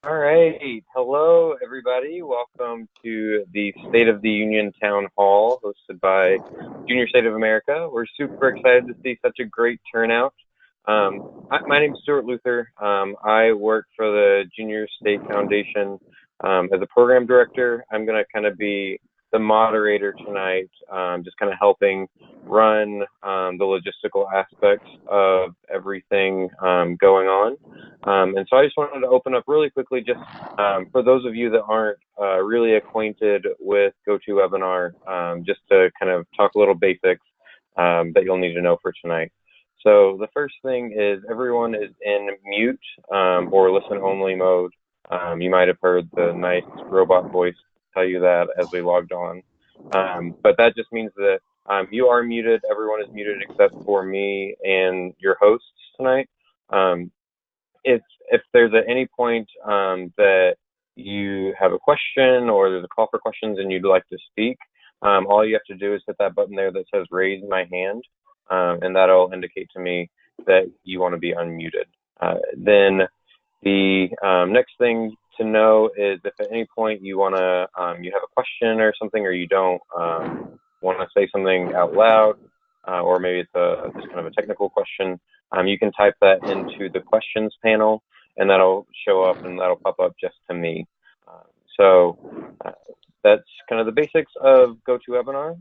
All right. Hello, everybody. Welcome to the State of the Union Town Hall hosted by Junior State of America. We're super excited to see such a great turnout. My name's Stuart Luther. I work for the Junior State Foundation as a program director. I'm going to kind of be the moderator tonight, just kind of helping run the logistical aspects of everything going on. And so I just wanted to open up really quickly, just for those of you that aren't really acquainted with GoToWebinar, just to kind of talk a little basics that you'll need to know for tonight. So the first thing is everyone is in mute or listen only mode. You might have heard the nice robot voice tell you that as we logged on. But that just means that you are muted. Everyone is muted except for me and your hosts tonight. If there's at any point that you have a question or there's a call for questions and you'd like to speak, all you have to do is hit that button there that says raise my hand, and that'll indicate to me that you want to be unmuted. Then the next thing to know is if at any point you want to, you have a question or something, or you don't want to say something out loud, or maybe it's just kind of a technical question, you can type that into the questions panel, and that'll show up and that'll pop up just to me. So that's kind of the basics of GoToWebinar,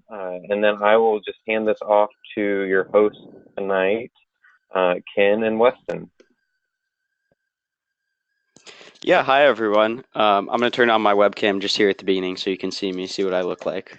and then I will just hand this off to your hosts tonight, Ken and Weston. Yeah, hi everyone. I'm going to turn on my webcam just here at the beginning so you can see me, see what I look like.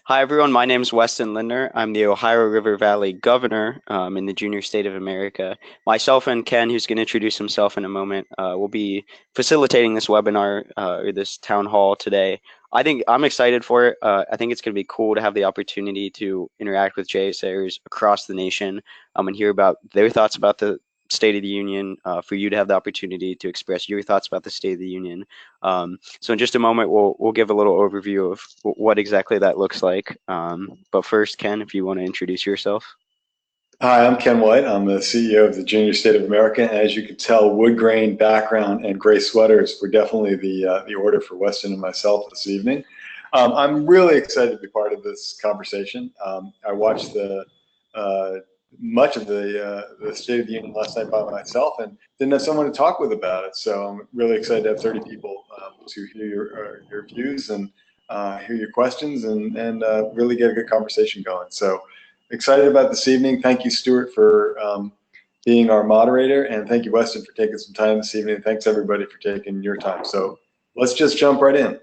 Hi everyone, my name is Weston Lindner. I'm the Ohio River Valley Governor in the Junior State of America. Myself and Ken, who's going to introduce himself in a moment, will be facilitating this webinar or this town hall today. I think I'm excited for it. I think it's going to be cool to have the opportunity to interact with JSAers across the nation and hear about their thoughts about the State of the Union, for you to have the opportunity to express your thoughts about the State of the Union. So in just a moment, we'll give a little overview of what exactly that looks like. But first, Ken, if you want to introduce yourself. Hi, I'm Ken White. I'm the CEO of the Junior State of America. As you can tell, wood grain background and gray sweaters were definitely the order for Weston and myself this evening. I'm really excited to be part of this conversation. I watched much of the State of the Union last night by myself and didn't have someone to talk with about it. So I'm really excited to have 30 people to hear your views and hear your questions and really get a good conversation going. So excited about this evening. Thank you, Stuart, for being our moderator, and thank you, Weston, for taking some time this evening. Thanks, everybody, for taking your time. So let's just jump right in.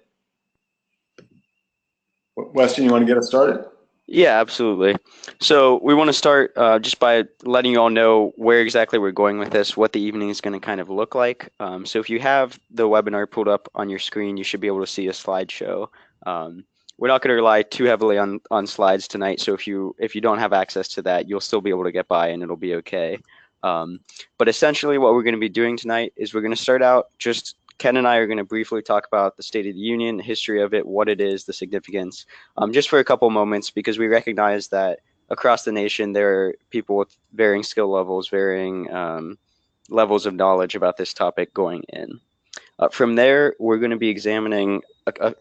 Weston, you want to get us started? Yeah, absolutely. So we want to start just by letting you all know where exactly we're going with this, what the evening is going to kind of look like. So if you have the webinar pulled up on your screen, you should be able to see a slideshow. We're not going to rely too heavily on slides tonight, so if you don't have access to that, you'll still be able to get by and it'll be okay. But essentially what we're going to be doing tonight is we're going to start out just Ken and I are going to briefly talk about the State of the Union, the history of it, what it is, the significance, just for a couple moments, because we recognize that across the nation there are people with varying skill levels, varying levels of knowledge about this topic going in. From there, we're going to be examining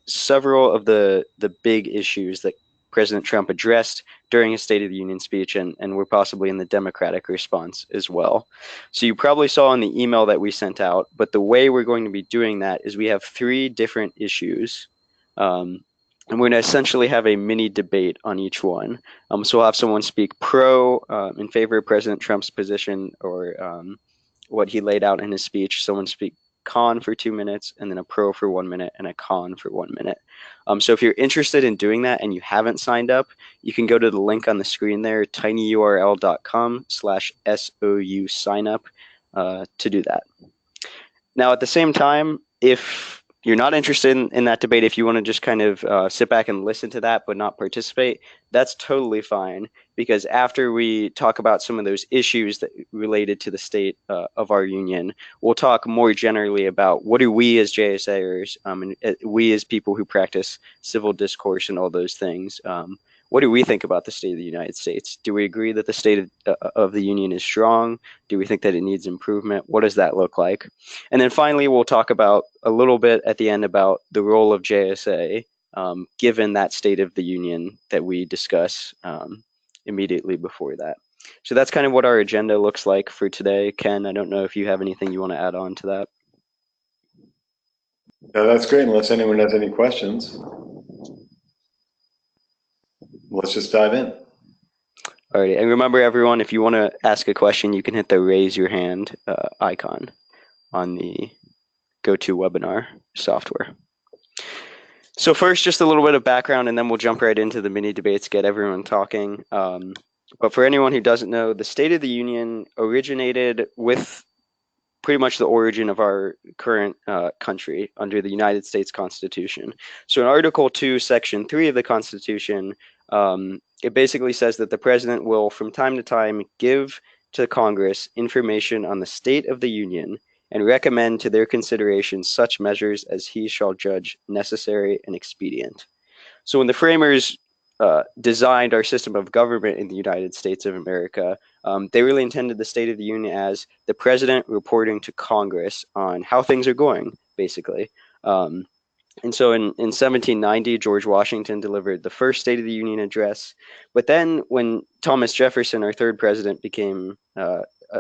several of the big issues that President Trump addressed during his State of the Union speech, and were possibly in the Democratic response as well. So you probably saw in the email that we sent out, but the way we're going to be doing that is we have 3 different issues, and we're going to essentially have a mini debate on each one. So we'll have someone speak pro in favor of President Trump's position or what he laid out in his speech, someone speak con for 2 minutes, and then a pro for 1 minute, and a con for 1 minute. So if you're interested in doing that and you haven't signed up, you can go to the link on the screen there, tinyurl.com/SOU sign up to do that. Now, at the same time, if you're not interested in that debate, if you want to just kind of sit back and listen to that but not participate, that's totally fine, because after we talk about some of those issues that related to the state of our union, we'll talk more generally about what do we as JSAers, and we as people who practice civil discourse and all those things, what do we think about the state of the United States? Do we agree that the state of the union is strong? Do we think that it needs improvement? What does that look like? And then finally, we'll talk about a little bit at the end about the role of JSA, given that state of the union that we discuss immediately before that. So that's kind of what our agenda looks like for today. Ken, I don't know if you have anything you want to add on to that. No, that's great. Unless anyone has any questions, let's just dive in. Alrighty, and remember everyone, if you want to ask a question, you can hit the raise your hand icon on the GoToWebinar software. So first, just a little bit of background, and then we'll jump right into the mini debates, get everyone talking. But for anyone who doesn't know, the State of the Union originated with pretty much the origin of our current country under the United States Constitution. So in Article 2, Section 3 of the Constitution, it basically says that the president will, from time to time, give to Congress information on the state of the union and recommend to their consideration such measures as he shall judge necessary and expedient. So when the framers designed our system of government in the United States of America, they really intended the State of the Union as the president reporting to Congress on how things are going, basically. And so in 1790, George Washington delivered the first State of the Union address. But then when Thomas Jefferson, our third president,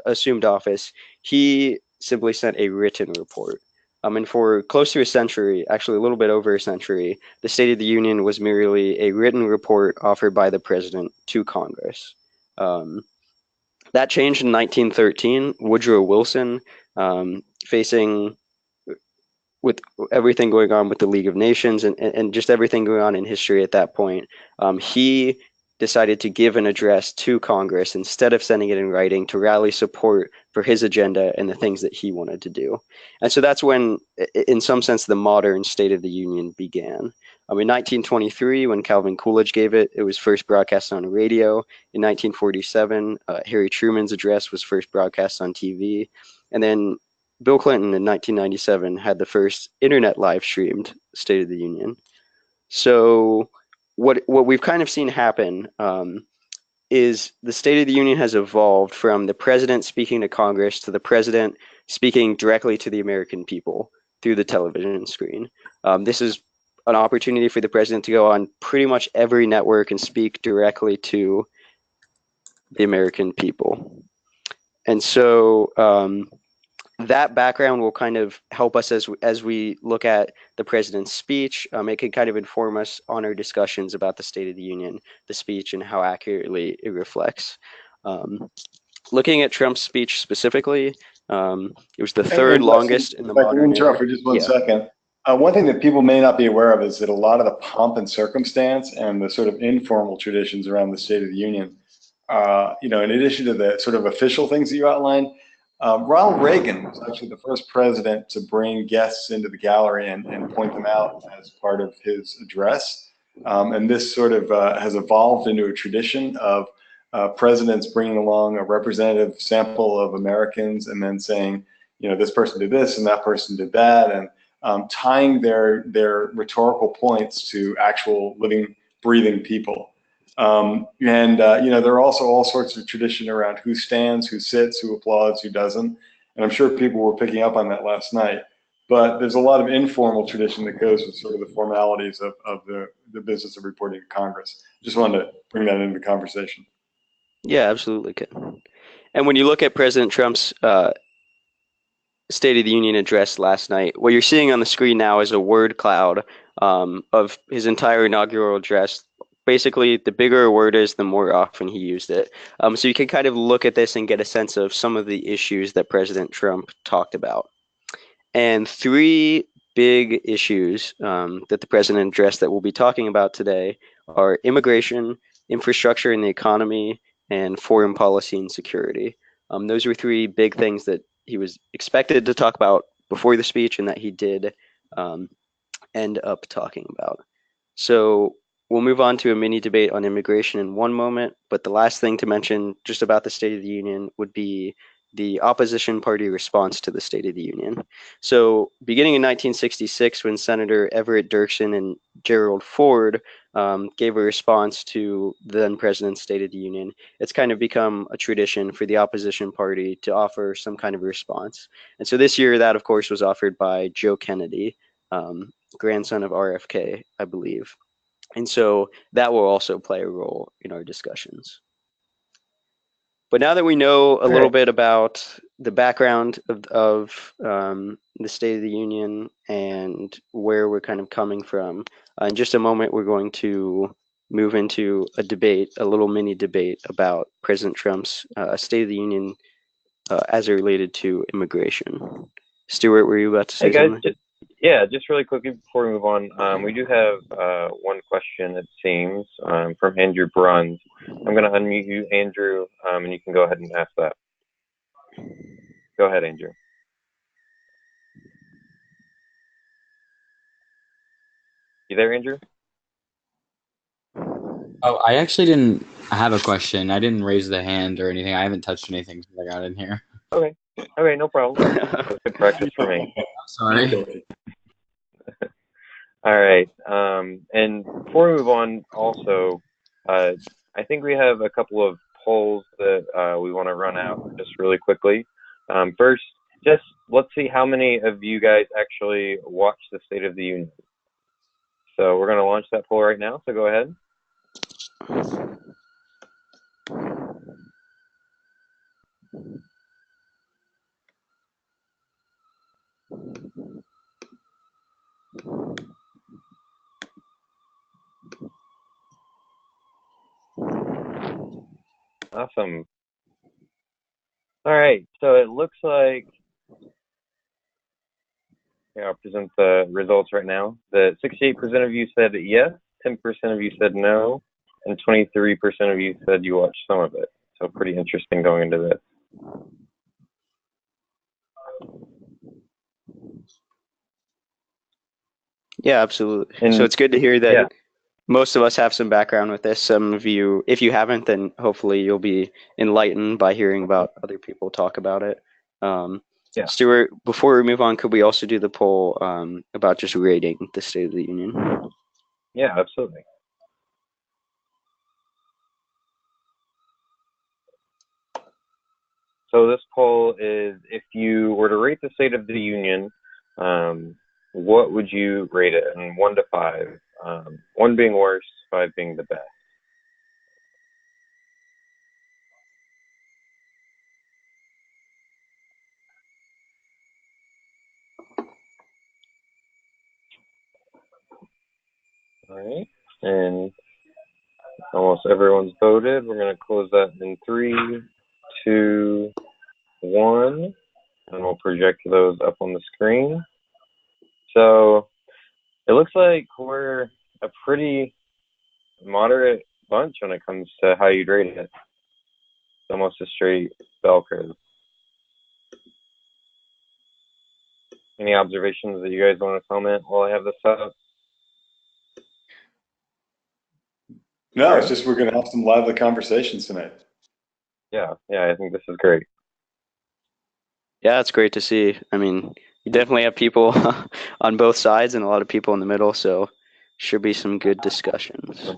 assumed office, he simply sent a written report. And for close to a century, actually a little bit over a century, the State of the Union was merely a written report offered by the president to Congress. That changed in 1913. Woodrow Wilson, facing with everything going on with the League of Nations and just everything going on in history at that point, he decided to give an address to Congress instead of sending it in writing to rally support for his agenda and the things that he wanted to do. And so that's when, in some sense, the modern State of the Union began. In 1923, when Calvin Coolidge gave it, it was first broadcast on radio. In 1947, Harry Truman's address was first broadcast on TV. And then Bill Clinton in 1997 had the first internet live streamed State of the Union. So what we've kind of seen happen is the State of the Union has evolved from the president speaking to Congress to the president speaking directly to the American people through the television screen. This is an opportunity for the president to go on pretty much every network and speak directly to the American people. And so that background will kind of help us as we look at the president's speech. It can kind of inform us on our discussions about the State of the Union, the speech, and how accurately it reflects. Looking at Trump's speech specifically, it was the third longest in the modern era. Interrupt for just one second. One thing that people may not be aware of is that a lot of the pomp and circumstance and the sort of informal traditions around the State of the Union, in addition to the sort of official things that you outlined, Ronald Reagan was actually the first president to bring guests into the gallery and point them out as part of his address. And this sort of has evolved into a tradition of presidents bringing along a representative sample of Americans and then saying, this person did this and that person did that, and tying their rhetorical points to actual living, breathing people. There are also all sorts of tradition around who stands, who sits, who applauds, who doesn't. And I'm sure people were picking up on that last night. But there's a lot of informal tradition that goes with sort of the formalities of the business of reporting to Congress. Just wanted to bring that into the conversation. Yeah, absolutely, Ken. And when you look at President Trump's State of the Union address last night, what you're seeing on the screen now is a word cloud of his entire inaugural address. Basically, the bigger a word is, the more often he used it. So you can kind of look at this and get a sense of some of the issues that President Trump talked about. And three big issues that the president addressed that we'll be talking about today are immigration, infrastructure and the economy, and foreign policy and security. Those were three big things that he was expected to talk about before the speech and that he did end up talking about. So we'll move on to a mini debate on immigration in one moment, but the last thing to mention just about the State of the Union would be the opposition party response to the State of the Union. So beginning in 1966, when Senator Everett Dirksen and Gerald Ford gave a response to the then President's State of the Union, it's kind of become a tradition for the opposition party to offer some kind of response. And so this year, that of course was offered by Joe Kennedy, grandson of RFK, I believe. And so that will also play a role in our discussions. But now that we know a little bit about the background of the State of the Union and where we're kind of coming from, in just a moment, we're going to move into a debate, a little mini debate about President Trump's State of the Union as it related to immigration. Stuart, were you about to say something? Just really quickly before we move on, we do have one question, it seems, from Andrew Bruns. I'm going to unmute you, Andrew, and you can go ahead and ask that. Go ahead, Andrew. You there, Andrew? Oh, I actually didn't have a question. I didn't raise the hand or anything. I haven't touched anything since I got in here. Okay, no problem. That's good practice for me. Sorry. All right. And before we move on, also, I think we have a couple of polls that we want to run out just really quickly. First, just let's see how many of you guys actually watch the State of the Union. So we're going to launch that poll right now, so go ahead. Awesome. All right, so it looks like, I'll present the results right now. The 68% of you said yes, 10% of you said no, and 23% of you said you watched some of it. So pretty interesting going into this. Yeah, absolutely. So it's good to hear that most of us have some background with this. Some of you, if you haven't, then hopefully you'll be enlightened by hearing about other people talk about it. Stuart, before we move on, could we also do the poll about just rating the State of the Union? Yeah, absolutely. So this poll is, if you were to rate the State of the Union, what would you rate it in 1 to 5? 1 being worst, 5 being the best. All right, and almost everyone's voted. We're going to close that in 3, 2, 1, and we'll project those up on the screen. So it looks like we're a pretty moderate bunch when it comes to how you'd rate it. It's almost a straight bell curve. Any observations that you guys want to comment while I have this up? No, it's just we're going to have some lively conversations tonight. Yeah, I think this is great. Yeah, it's great to see. I mean, you definitely have people on both sides and a lot of people in the middle, so should be some good discussions.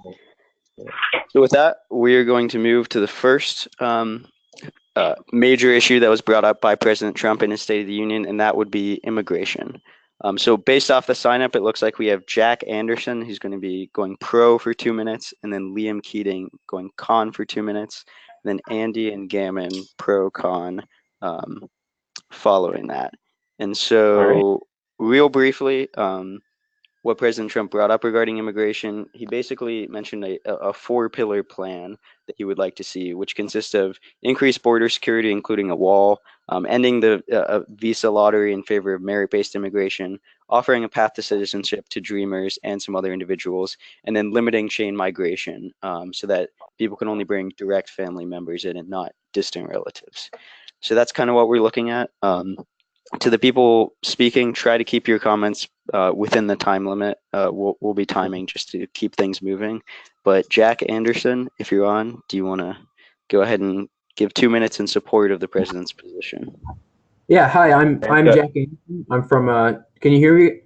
So with that, we're going to move to the first major issue that was brought up by President Trump in his State of the Union, and that would be immigration. So based off the sign-up, it looks like we have Jack Anderson, who's going to be going pro for 2 minutes, and then Liam Keating going con for 2 minutes, and then Andy and Gammon pro-con following that. And so real briefly, what President Trump brought up regarding immigration, he basically mentioned a 4-pillar plan that he would like to see, which consists of increased border security, including a wall, ending the visa lottery in favor of merit-based immigration, offering a path to citizenship to dreamers and some other individuals, and then limiting chain migration so that people can only bring direct family members in and not distant relatives. So that's kind of what we're looking at. To the people speaking, try to keep your comments within the time limit. We'll be timing just to keep things moving. But Jack Anderson, if you're on, do you want to go ahead and give 2 minutes in support of the president's position. Yeah, hi, I'm Jack Anderson. I'm from can you hear me?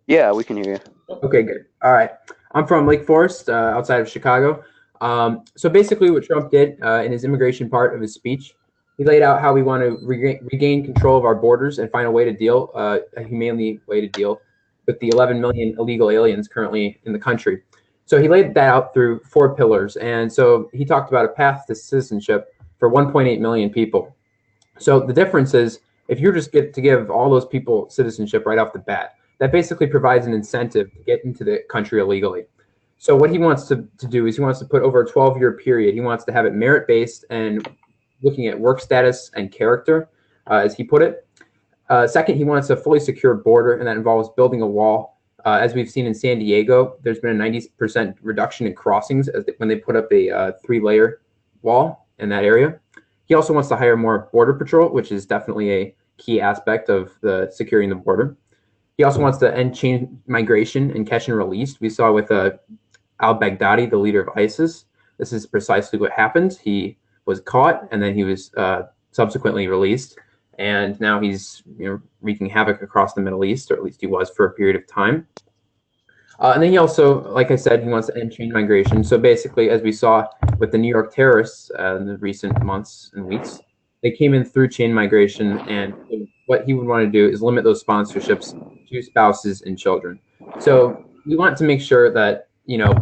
Yeah, we can hear you. Okay, good. All right. I'm from Lake Forest, outside of Chicago. So basically what Trump did in his immigration part of his speech, he laid out how we want to regain control of our borders and find a way to deal, a humanely way to deal with the 11 million illegal aliens currently in the country. So he laid that out through 4 pillars. And so he talked about a path to citizenship for 1.8 million people. So the difference is if you just get to give all those people citizenship right off the bat, that basically provides an incentive to get into the country illegally. So what he wants to do is he wants to put over a 12-year period. He wants to have it merit-based and looking at work status and character, as he put it. Second, he wants a fully secure border, and that involves building a wall. As we've seen in San Diego, there's been a 90% reduction in crossings when they put up a 3-layer wall in that area. He also wants to hire more border patrol, which is definitely a key aspect of the securing the border. He also wants to end chain migration and catch and release. We saw with al-Baghdadi, the leader of ISIS. This is precisely what happened. He was caught, and then he was subsequently released. And now he's wreaking havoc across the Middle East, or at least he was for a period of time. And then he also, like I said, he wants to end chain migration. So basically, as we saw with the New York terrorists in the recent months and weeks, they came in through chain migration. And what he would want to do is limit those sponsorships to spouses and children. So we want to make sure that,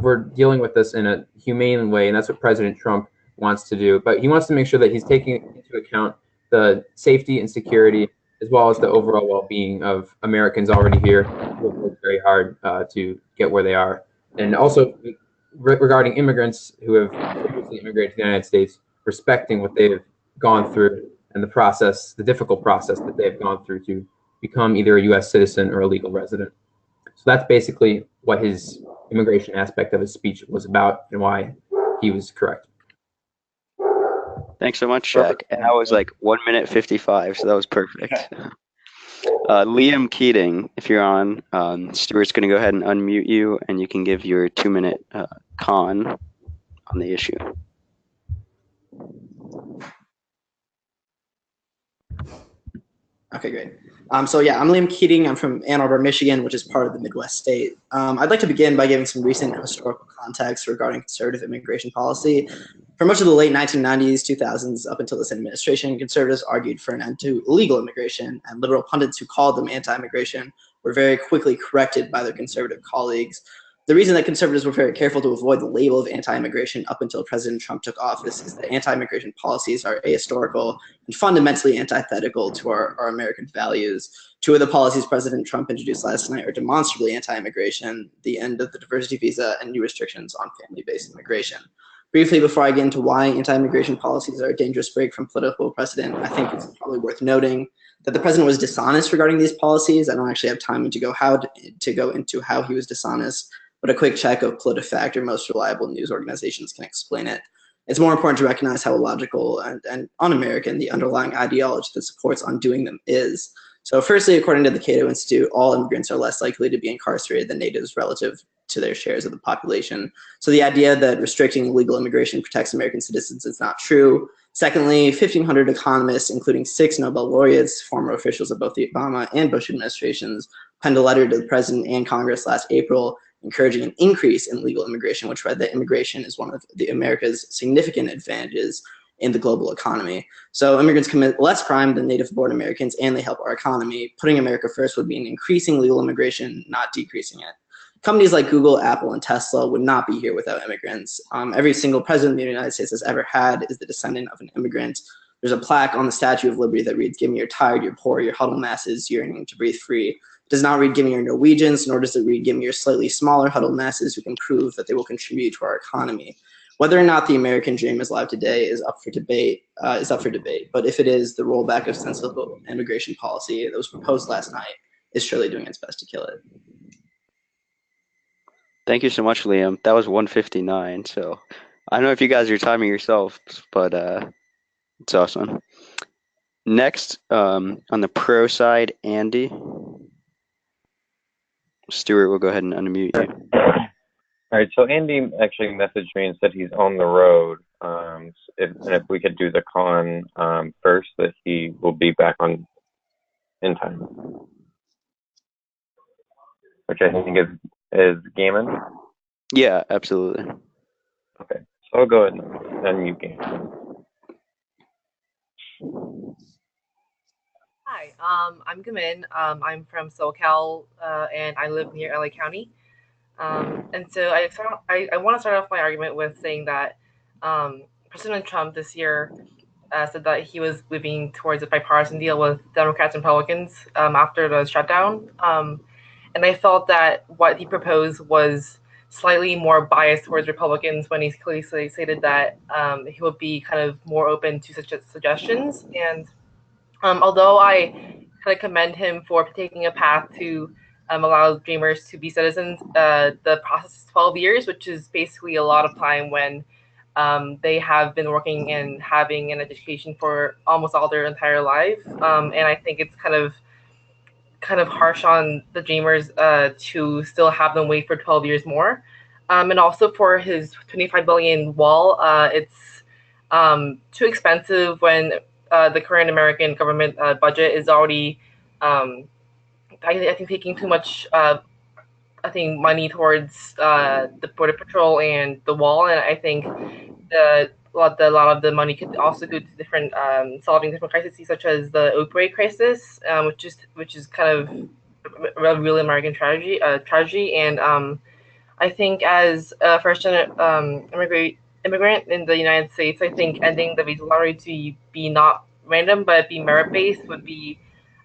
we're dealing with this in a humane way. And that's what President Trump wants to do. But he wants to make sure that he's taking into account the safety and security, as well as the overall well-being of Americans already here who have worked very hard to get where they are. And also regarding immigrants who have previously immigrated to the United States, respecting what they've gone through and the process, the difficult process that they've gone through to become either a U.S. citizen or a legal resident. So that's basically what his immigration aspect of his speech was about and why he was correct. Thanks so much, Jack. And that was like 1 minute 55, so that was perfect. Liam Keating, if you're on, Stuart's going to go ahead and unmute you, and you can give your 2-minute con on the issue. Okay, great. So yeah, I'm Liam Keating. I'm from Ann Arbor, Michigan, which is part of the Midwest state. I'd like to begin by giving some recent historical context regarding conservative immigration policy. For much of the late 1990s, 2000s, up until this administration, conservatives argued for an end to illegal immigration, and liberal pundits who called them anti-immigration were very quickly corrected by their conservative colleagues. The reason that conservatives were very careful to avoid the label of anti-immigration up until President Trump took office is that anti-immigration policies are ahistorical and fundamentally antithetical to our American values. 2 of the policies President Trump introduced last night are demonstrably anti-immigration: the end of the diversity visa and new restrictions on family-based immigration. Briefly, before I get into why anti-immigration policies are a dangerous break from political precedent, I think it's probably worth noting that the president was dishonest regarding these policies. I don't actually have time to go into how he was dishonest, but a quick check of PolitiFact or most reliable news organizations can explain it. It's more important to recognize how illogical and un-American the underlying ideology that supports undoing them is. So firstly, according to the Cato Institute, all immigrants are less likely to be incarcerated than natives relative to their shares of the population. So the idea that restricting legal immigration protects American citizens is not true. Secondly, 1,500 economists, including 6 Nobel laureates, former officials of both the Obama and Bush administrations, penned a letter to the president and Congress last April encouraging an increase in legal immigration, which read that immigration is one of America's significant advantages in the global economy. So immigrants commit less crime than native-born Americans, and they help our economy. Putting America first would mean increasing legal immigration, not decreasing it. Companies like Google, Apple, and Tesla would not be here without immigrants. Every single president the United States has ever had is the descendant of an immigrant. There's a plaque on the Statue of Liberty that reads, "Give me your tired, your poor, your huddled masses yearning to breathe free." It does not read, "Give me your Norwegians," nor does it read, "Give me your slightly smaller huddled masses who can prove that they will contribute to our economy." Whether or not the American dream is alive today is up for debate. But if it is, the rollback of sensible immigration policy that was proposed last night is surely doing its best to kill it. Thank you so much, Liam. That was 1:59. So I don't know if you guys are timing yourself, but it's awesome. Next, on the pro side, Andy. Stuart will go ahead and unmute you. All right, so Andy actually messaged me and said he's on the road. if we could do the con first, that he will be back on in time, which I think is Gammon. Yeah, absolutely. Okay, so I'll go ahead and unmute Gammon. Hi, I'm Gamin. I'm from SoCal, and I live near LA County. And so I want to start off my argument with saying that President Trump this year said that he was moving towards a bipartisan deal with Democrats and Republicans after the shutdown. And I felt that what he proposed was slightly more biased towards Republicans when he clearly stated that he would be kind of more open to such suggestions. And although I kind of commend him for taking a path to allow Dreamers to be citizens, the process is 12 years, which is basically a lot of time when they have been working and having an education for almost all their entire life. And I think it's kind of harsh on the Dreamers to still have them wait for 12 years more. And also for his 25 billion wall, it's too expensive when the current American government budget is already, I think, taking too much, I think, money towards the border patrol and the wall, and I think a lot of the money could also go to different solving different crises, such as the opioid crisis, which is kind of a real American tragedy, and I think as a immigrant in the United States, I think ending the visa lottery to be not random but be merit based would be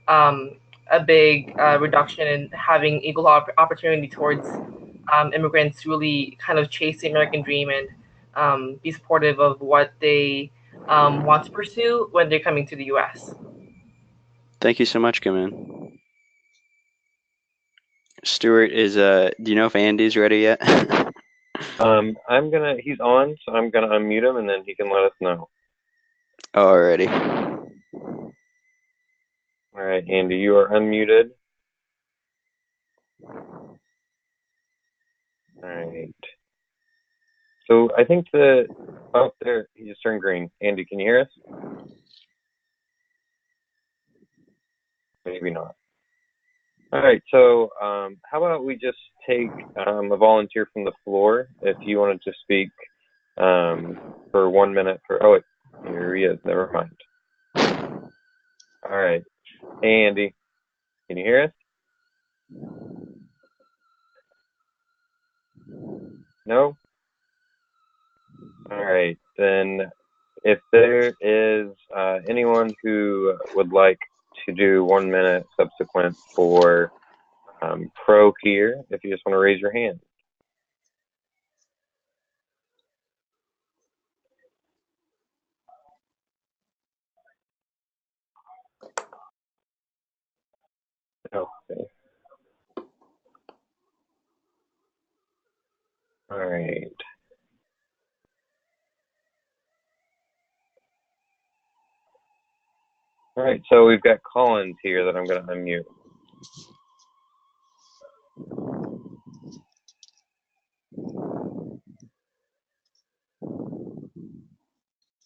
um, a big reduction in having equal opportunity towards immigrants to really kind of chase the American dream and be supportive of what they want to pursue when they're coming to the U.S. Thank you so much, Gamin. Stuart, do you know if Andy's ready yet? He's on, so I'm gonna unmute him, and then he can let us know. Alrighty. All right, Andy, you are unmuted. All right. So I think there, he just turned green. Andy, can you hear us? Maybe not. All right, so how about we just take a volunteer from the floor if you wanted to speak for 1 minute oh, wait, here he is, never mind. All right, hey Andy, can you hear us? No? All right, then if there is anyone who would like to do 1 minute subsequent for pro here, if you just want to raise your hand. Okay. All right. All right, so we've got Collins here that I'm going to unmute.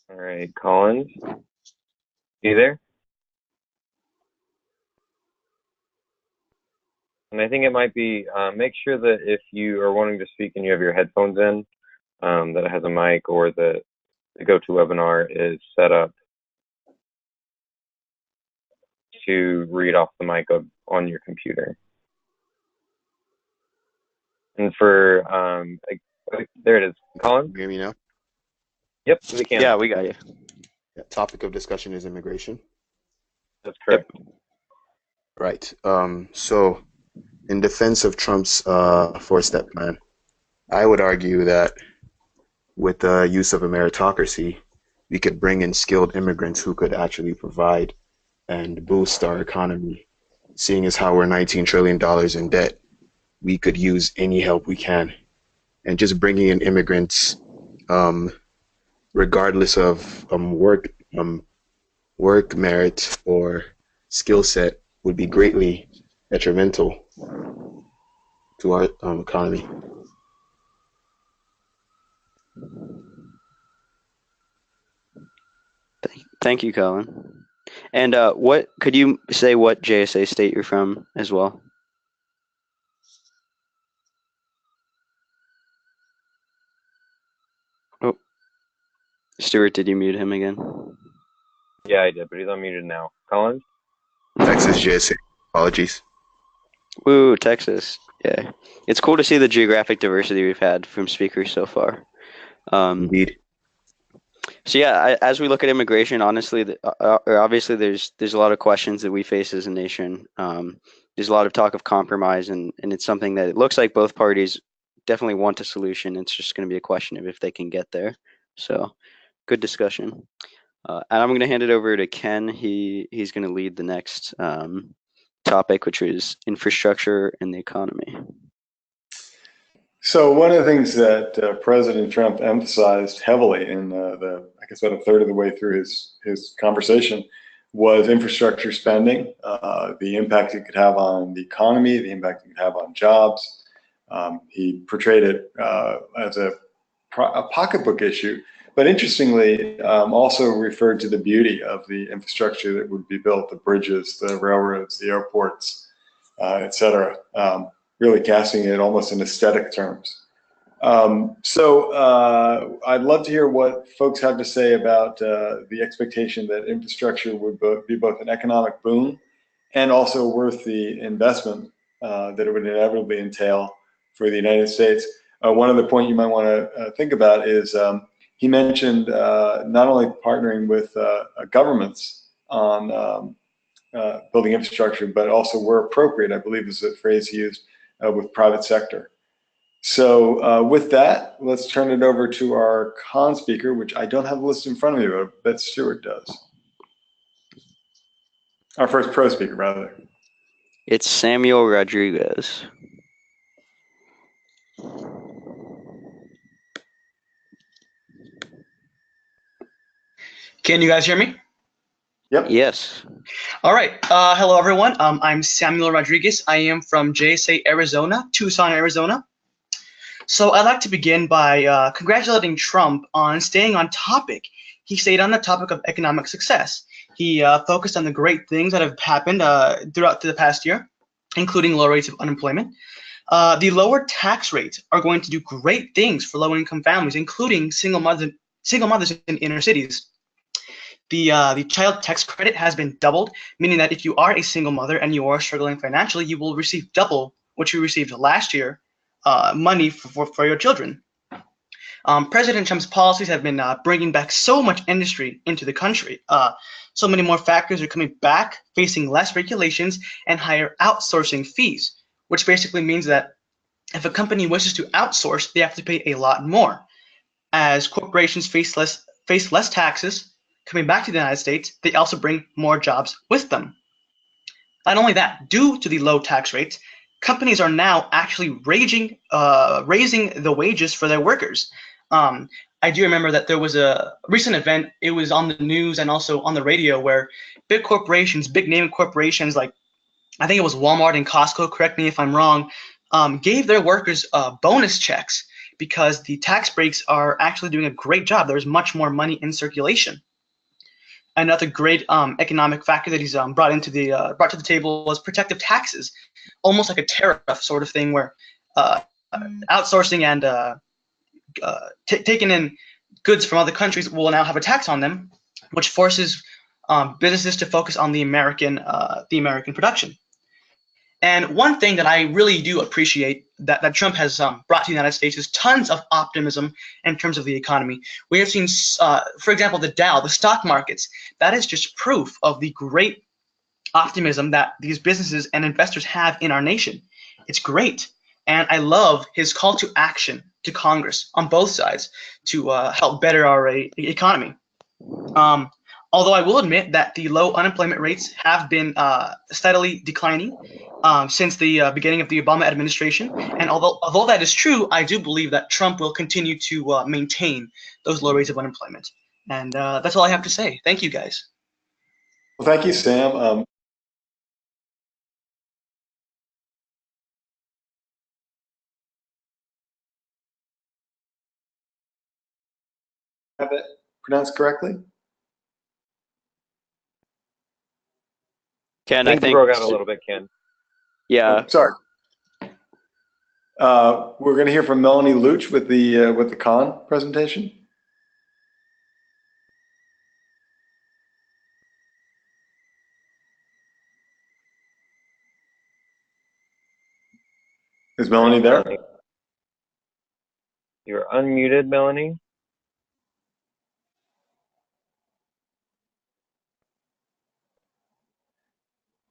All right, Collins, you there? And I think it might be, make sure that if you are wanting to speak and you have your headphones in, that it has a mic, or that the GoToWebinar is set up to read off the mic on your computer. And for, there it is. Colin? You hear me now? Yep, we can. Yeah, we got you. Yeah, topic of discussion is immigration. That's correct. Yep. Right. So in defense of Trump's four-step plan, I would argue that with the use of a meritocracy, we could bring in skilled immigrants who could actually provide and boost our economy. Seeing as how we're $19 trillion in debt, we could use any help we can. And just bringing in immigrants, regardless of work merit or skill set, would be greatly detrimental to our economy. Thank you, Colin. And what could you say what JSA state you're from as well? Oh, Stuart, did you mute him again? Yeah, I did, but he's unmuted now. Colin? Texas JSA. Apologies. Woo, Texas. Yeah. It's cool to see the geographic diversity we've had from speakers so far. Indeed. So yeah, as we look at immigration, honestly, obviously there's a lot of questions that we face as a nation. There's a lot of talk of compromise, and it's something that it looks like both parties definitely want a solution. It's just going to be a question of if they can get there. So good discussion. And I'm going to hand it over to Ken. He's going to lead the next topic, which is infrastructure and the economy. So one of the things that President Trump emphasized heavily in I guess about a third of the way through his conversation was infrastructure spending, the impact it could have on the economy, the impact it could have on jobs. He portrayed it as a pocketbook issue, but interestingly, also referred to the beauty of the infrastructure that would be built, the bridges, the railroads, the airports, et cetera. Really casting it almost in aesthetic terms. So I'd love to hear what folks have to say about the expectation that infrastructure would be both an economic boom and also worth the investment that it would inevitably entail for the United States. One other point you might want to think about is he mentioned not only partnering with governments on building infrastructure, but also where appropriate, I believe is the phrase he used, with private sector. So with that, let's turn it over to our con speaker, which I don't have the list in front of me, but I bet Stuart does. Our first pro speaker, rather. It's Samuel Rodriguez. Can you guys hear me? Yep. Yes. All right. Hello, everyone. I'm Samuel Rodriguez. I am from JSA, Arizona, Tucson, Arizona. So I'd like to begin by congratulating Trump on staying on topic. He stayed on the topic of economic success. He focused on the great things that have happened throughout the past year, including low rates of unemployment. The lower tax rates are going to do great things for low-income families, including single mothers in inner cities. The child tax credit has been doubled, meaning that if you are a single mother and you are struggling financially, you will receive double what you received last year, money for your children. President Trump's policies have been bringing back so much industry into the country. So many more factors are coming back, facing less regulations and higher outsourcing fees, which basically means that if a company wishes to outsource, they have to pay a lot more. As corporations face less taxes coming back to the United States, they also bring more jobs with them. Not only that, due to the low tax rates, companies are now actually raising the wages for their workers. I do remember that there was a recent event, it was on the news and also on the radio, where big corporations, big name corporations like, I think it was Walmart and Costco, correct me if I'm wrong, gave their workers bonus checks because the tax breaks are actually doing a great job. There's much more money in circulation. Another great economic factor that he's brought to the table was protective taxes, almost like a tariff sort of thing, where outsourcing and taking in goods from other countries will now have a tax on them, which forces businesses to focus on the American production. And one thing that I really do appreciate that Trump has brought to the United States is tons of optimism in terms of the economy. We have seen, for example, the Dow, the stock markets. That is just proof of the great optimism that these businesses and investors have in our nation. It's great. And I love his call to action to Congress on both sides to help better our economy. Although I will admit that the low unemployment rates have been steadily declining since the beginning of the Obama administration. And although that is true, I do believe that Trump will continue to maintain those low rates of unemployment. And that's all I have to say. Thank you, guys. Well, thank you, Sam. Have it pronounced correctly? Ken, I I think you think, broke out a little bit, Ken. yeah. Sorry. We're going to hear from Melanie Luch with the con presentation. Is Melanie there? You're unmuted, Melanie.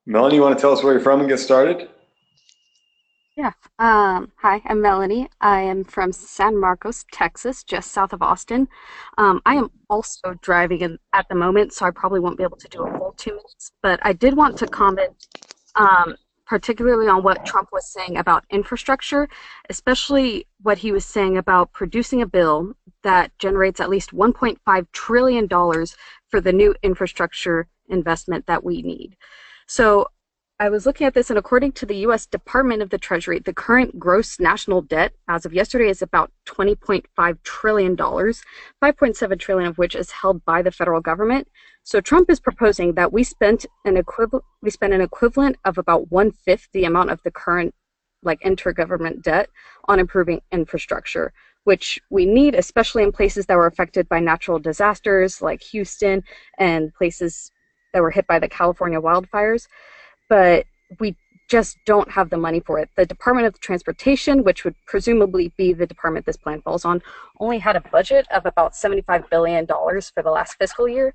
Melanie, you want to tell us where you're from and get started? Yeah. Hi, I'm Melanie. I am from San Marcos, Texas, just south of Austin. I am also driving at the moment, so I probably won't be able to do a full 2 minutes, but I did want to comment particularly on what Trump was saying about infrastructure, especially what he was saying about producing a bill that generates at least $1.5 trillion for the new infrastructure investment that we need. So I was looking at this, and according to the U.S. Department of the Treasury, the current gross national debt as of yesterday is about $20.5 trillion, 5.7 trillion of which is held by the federal government. So Trump is proposing that we spend an equivalent of about 1/5 the amount of the current intergovernment debt on improving infrastructure, which we need, especially in places that were affected by natural disasters like Houston and places that were hit by the California wildfires. But we just don't have the money for it. The Department of Transportation, which would presumably be the department this plan falls on, only had a budget of about $75 billion for the last fiscal year.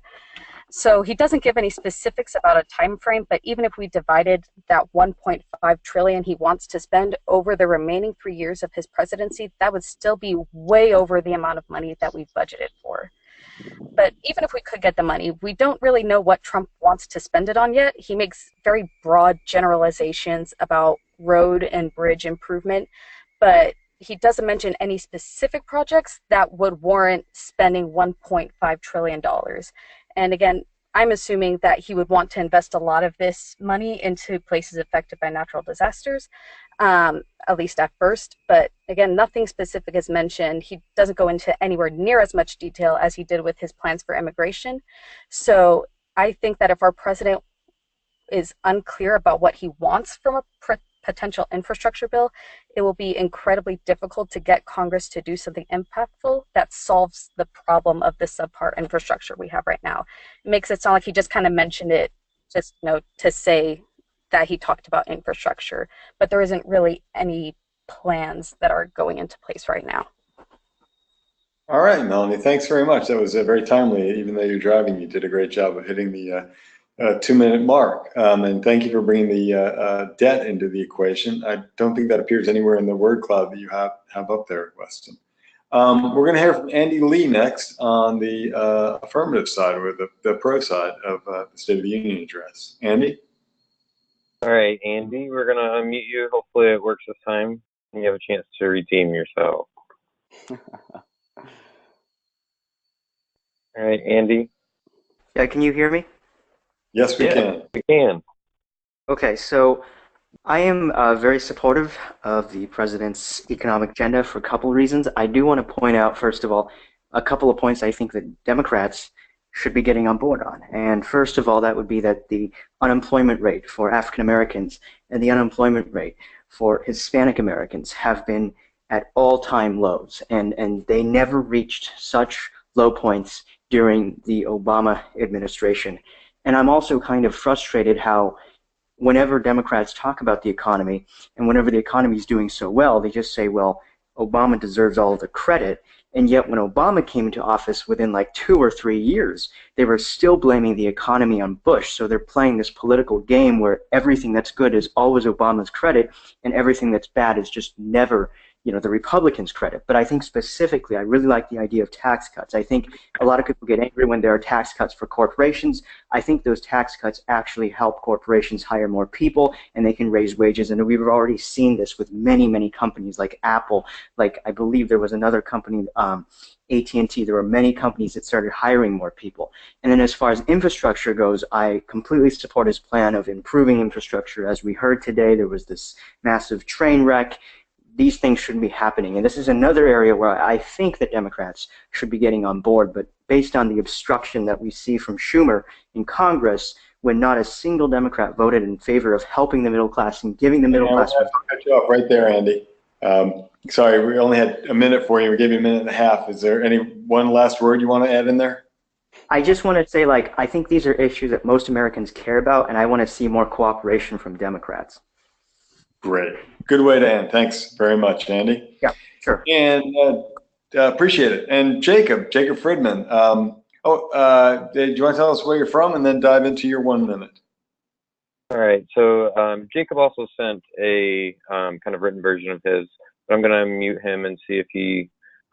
So he doesn't give any specifics about a time frame, but even if we divided that 1.5 trillion he wants to spend over the remaining 3 years of his presidency, that would still be way over the amount of money that we budgeted for. But even if we could get the money, we don't really know what Trump wants to spend it on yet. He makes very broad generalizations about road and bridge improvement, but he doesn't mention any specific projects that would warrant spending $1.5 trillion. And again, I'm assuming that he would want to invest a lot of this money into places affected by natural disasters, at least at first. But again, nothing specific is mentioned. He doesn't go into anywhere near as much detail as he did with his plans for immigration. So I think that if our president is unclear about what he wants from a potential infrastructure bill, it will be incredibly difficult to get Congress to do something impactful that solves the problem of the subpar infrastructure we have right now. It makes it sound like he just kind of mentioned it just to say that he talked about infrastructure, but there isn't really any plans that are going into place right now. All right, Melanie, thanks very much. That was very timely. Even though you're driving, you did a great job of hitting the 2-minute mark. And thank you for bringing the debt into the equation. I don't think that appears anywhere in the word cloud that you have up there, Weston. We're going to hear from Andy Lee next on the affirmative side, or the pro side of the State of the Union address. Andy? All right, Andy, we're going to unmute you. Hopefully it works this time and you have a chance to redeem yourself. All right, Andy. Yeah, can you hear me? Yes, we can. We can. Okay, so I am very supportive of the president's economic agenda for a couple of reasons. I do want to point out, first of all, a couple of points I think that Democrats should be getting on board on. And first of all, that would be that the unemployment rate for African Americans and the unemployment rate for Hispanic Americans have been at all-time lows, and they never reached such low points during the Obama administration. And I'm also kind of frustrated how whenever Democrats talk about the economy and whenever the economy is doing so well, they just say, well, Obama deserves all the credit. And yet when Obama came into office within like 2 or 3 years, they were still blaming the economy on Bush. So they're playing this political game where everything that's good is always Obama's credit and everything that's bad is just never the Republicans' credit. But I think specifically, I really like the idea of tax cuts. I think a lot of people get angry when there are tax cuts for corporations. I think those tax cuts actually help corporations hire more people and they can raise wages. And we've already seen this with many, many companies like Apple. Like I believe there was another company, AT&T. There were many companies that started hiring more people. And then as far as infrastructure goes, I completely support his plan of improving infrastructure. As we heard today, there was this massive train wreck. These things shouldn't be happening. And this is another area where I think that Democrats should be getting on board. But based on the obstruction that we see from Schumer in Congress, when not a single Democrat voted in favor of helping the middle class and giving the middle class. I'll cut you off right there, Andy. Sorry, we only had a minute for you. We gave you a minute and a half. Is there any one last word you want to add in there? I just want to say, like, I think these are issues that most Americans care about, and I want to see more cooperation from Democrats. Great. Good way to end. Thanks very much, Andy. Yeah, sure. And appreciate it. And Jacob Friedman. Do you want to tell us where you're from and then dive into your 1 minute? All right. So Jacob also sent a kind of written version of his, but I'm going to mute him and see if he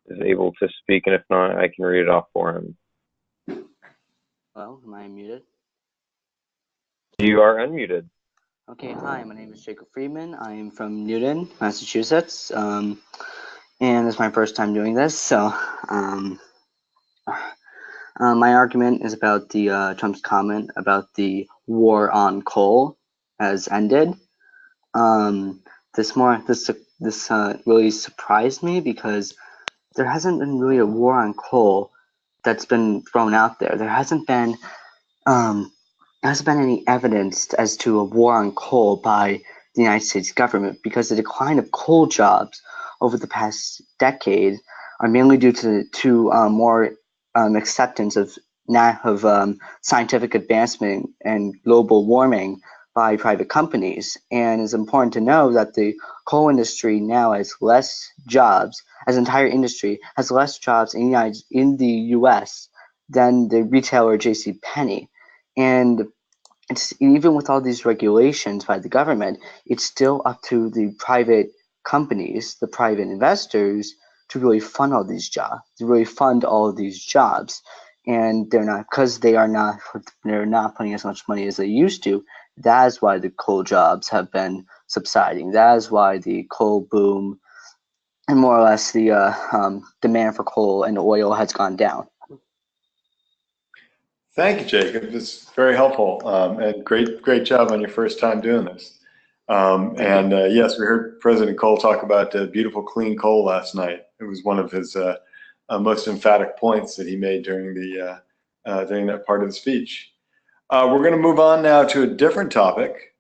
is able to speak. And if not, I can read it off for him. Hello, am I muted? You are unmuted. Okay, hi, my name is Jacob Friedman. I am from Newton, Massachusetts, and it's my first time doing this. So, my argument is about the Trump's comment about the war on coal has ended. This really surprised me because there hasn't been really a war on coal that's been thrown out there. There hasn't been any evidence as to a war on coal by the United States government, because the decline of coal jobs over the past decade are mainly due to more acceptance of scientific advancement and global warming by private companies. And it's important to know that the coal industry now has less jobs, as an entire industry has less jobs in the U.S. than the retailer J.C. Penney. And it's, even with all these regulations by the government, it's still up to the private companies, the private investors, to really fund all these jobs, and they're not putting as much money as they used to. That is why the coal jobs have been subsiding. That is why the coal boom and more or less the demand for coal and oil has gone down. Thank you, Jacob. This is very helpful, and great job on your first time doing this. Yes, we heard President Cole talk about beautiful, clean coal last night. It was one of his most emphatic points that he made during that part of the speech. We're going to move on now to a different topic,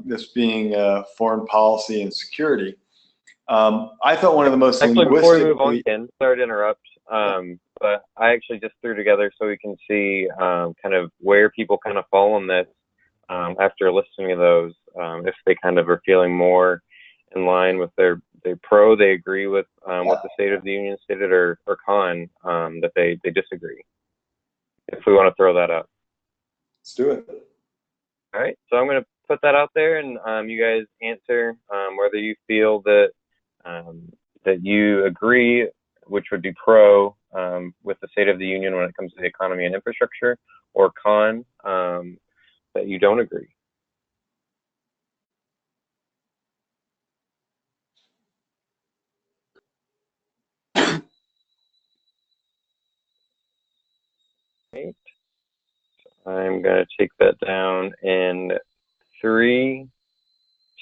this being foreign policy and security. I thought one of the most Actually, before we move on, Ken, sorry to interrupt, but I actually just threw together so we can see kind of where people kind of fall on this after listening to those, if they kind of are feeling more in line with they agree with what the State of the Union stated, or con, that they disagree. If we want to throw that up. Let's do it. All right, so I'm going to put that out there, and you guys answer whether you feel that that you agree, which would be pro, with the State of the Union when it comes to the economy and infrastructure, or con, that you don't agree. Right. So I'm going to take that down in 3,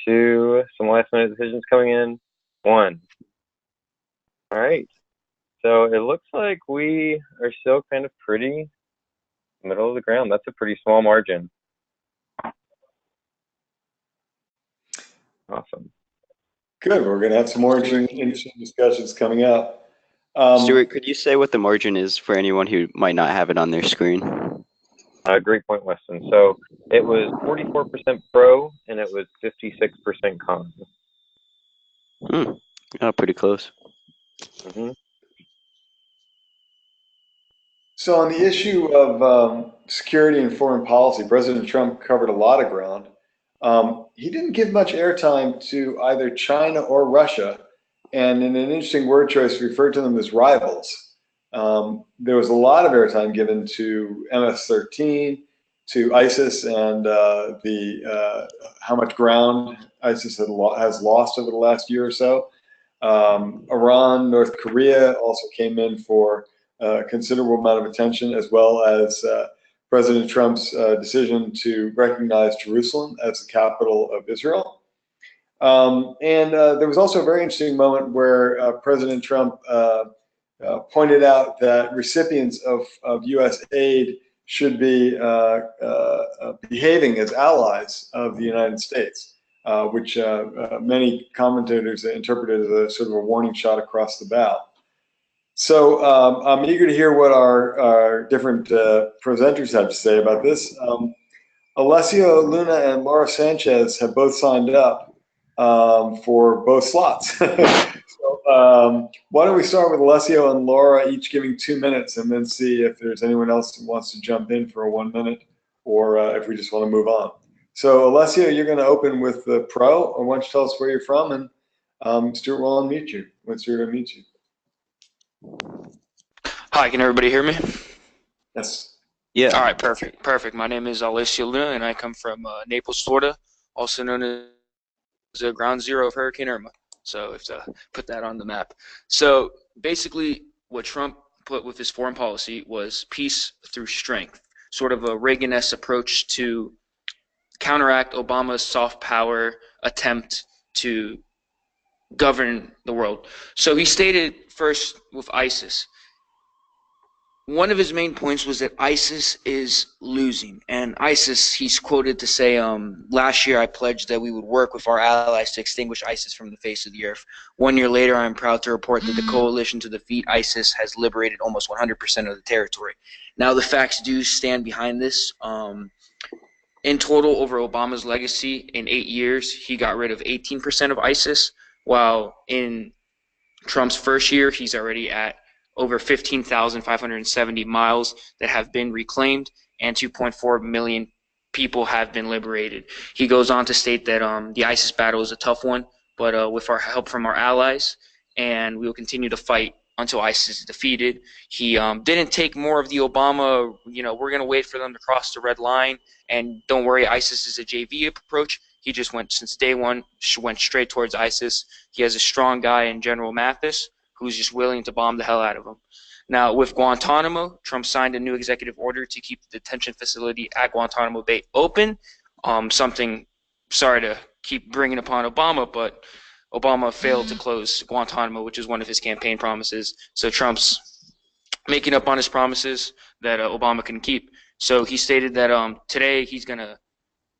2, some last minute decisions coming in, 1. All right. So it looks like we are still kind of pretty middle of the ground. That's a pretty small margin. Awesome. Good. We're going to have some more interesting discussions coming up. Stuart, could you say what the margin is for anyone who might not have it on their screen? Great point, Weston. So it was 44% pro, and it was 56% con. Oh, pretty close. Mm-hmm. So on the issue of security and foreign policy, President Trump covered a lot of ground. He didn't give much airtime to either China or Russia, and in an interesting word choice, referred to them as rivals. There was a lot of airtime given to MS-13, to ISIS, and how much ground ISIS has lost over the last year or so. Iran, North Korea also came in for a considerable amount of attention, as well as President Trump's decision to recognize Jerusalem as the capital of Israel. There was also a very interesting moment where President Trump pointed out that recipients of U.S. aid should be behaving as allies of the United States, which many commentators interpreted as a sort of a warning shot across the bow. So I'm eager to hear what our different presenters have to say about this. Alessio Luna and Laura Sanchez have both signed up for both slots. So why don't we start with Alessio and Laura, each giving 2 minutes, and then see if there's anyone else who wants to jump in for a 1 minute, or if we just want to move on. So Alessio, you're going to open with the pro, or why don't you tell us where you're from, and Stuart will unmute you when Stuart unmutes you. Hi, can everybody hear me? Yes. Yeah. All right, perfect. My name is Alessio Luna, and I come from Naples, Florida, also known as the ground zero of Hurricane Irma. So if to put that on the map. So basically, what Trump put with his foreign policy was peace through strength, sort of a Reagan-esque approach to counteract Obama's soft power attempt to govern the world. So he stated first with ISIS. One of his main points was that ISIS is losing. And ISIS, he's quoted to say, last year I pledged that we would work with our allies to extinguish ISIS from the face of the earth. 1 year later, I'm proud to report that the coalition to defeat ISIS has liberated almost 100% of the territory. Now, the facts do stand behind this. In total, over Obama's legacy, in 8 years, he got rid of 18% of ISIS, while in Trump's first year, he's already at over 15,570 miles that have been reclaimed, and 2.4 million people have been liberated. He goes on to state that the ISIS battle is a tough one, but with our help from our allies, and we will continue to fight until ISIS is defeated. He didn't take more of the Obama, we're going to wait for them to cross the red line, and don't worry, ISIS is a JV approach. He just went, since day one, went straight towards ISIS. He has a strong guy in General Mathis, who's just willing to bomb the hell out of him. Now, with Guantanamo, Trump signed a new executive order to keep the detention facility at Guantanamo Bay open. Something, sorry to keep bringing upon Obama, but Obama failed to close Guantanamo, which is one of his campaign promises. So Trump's making up on his promises that Obama can keep. So he stated that today he's going to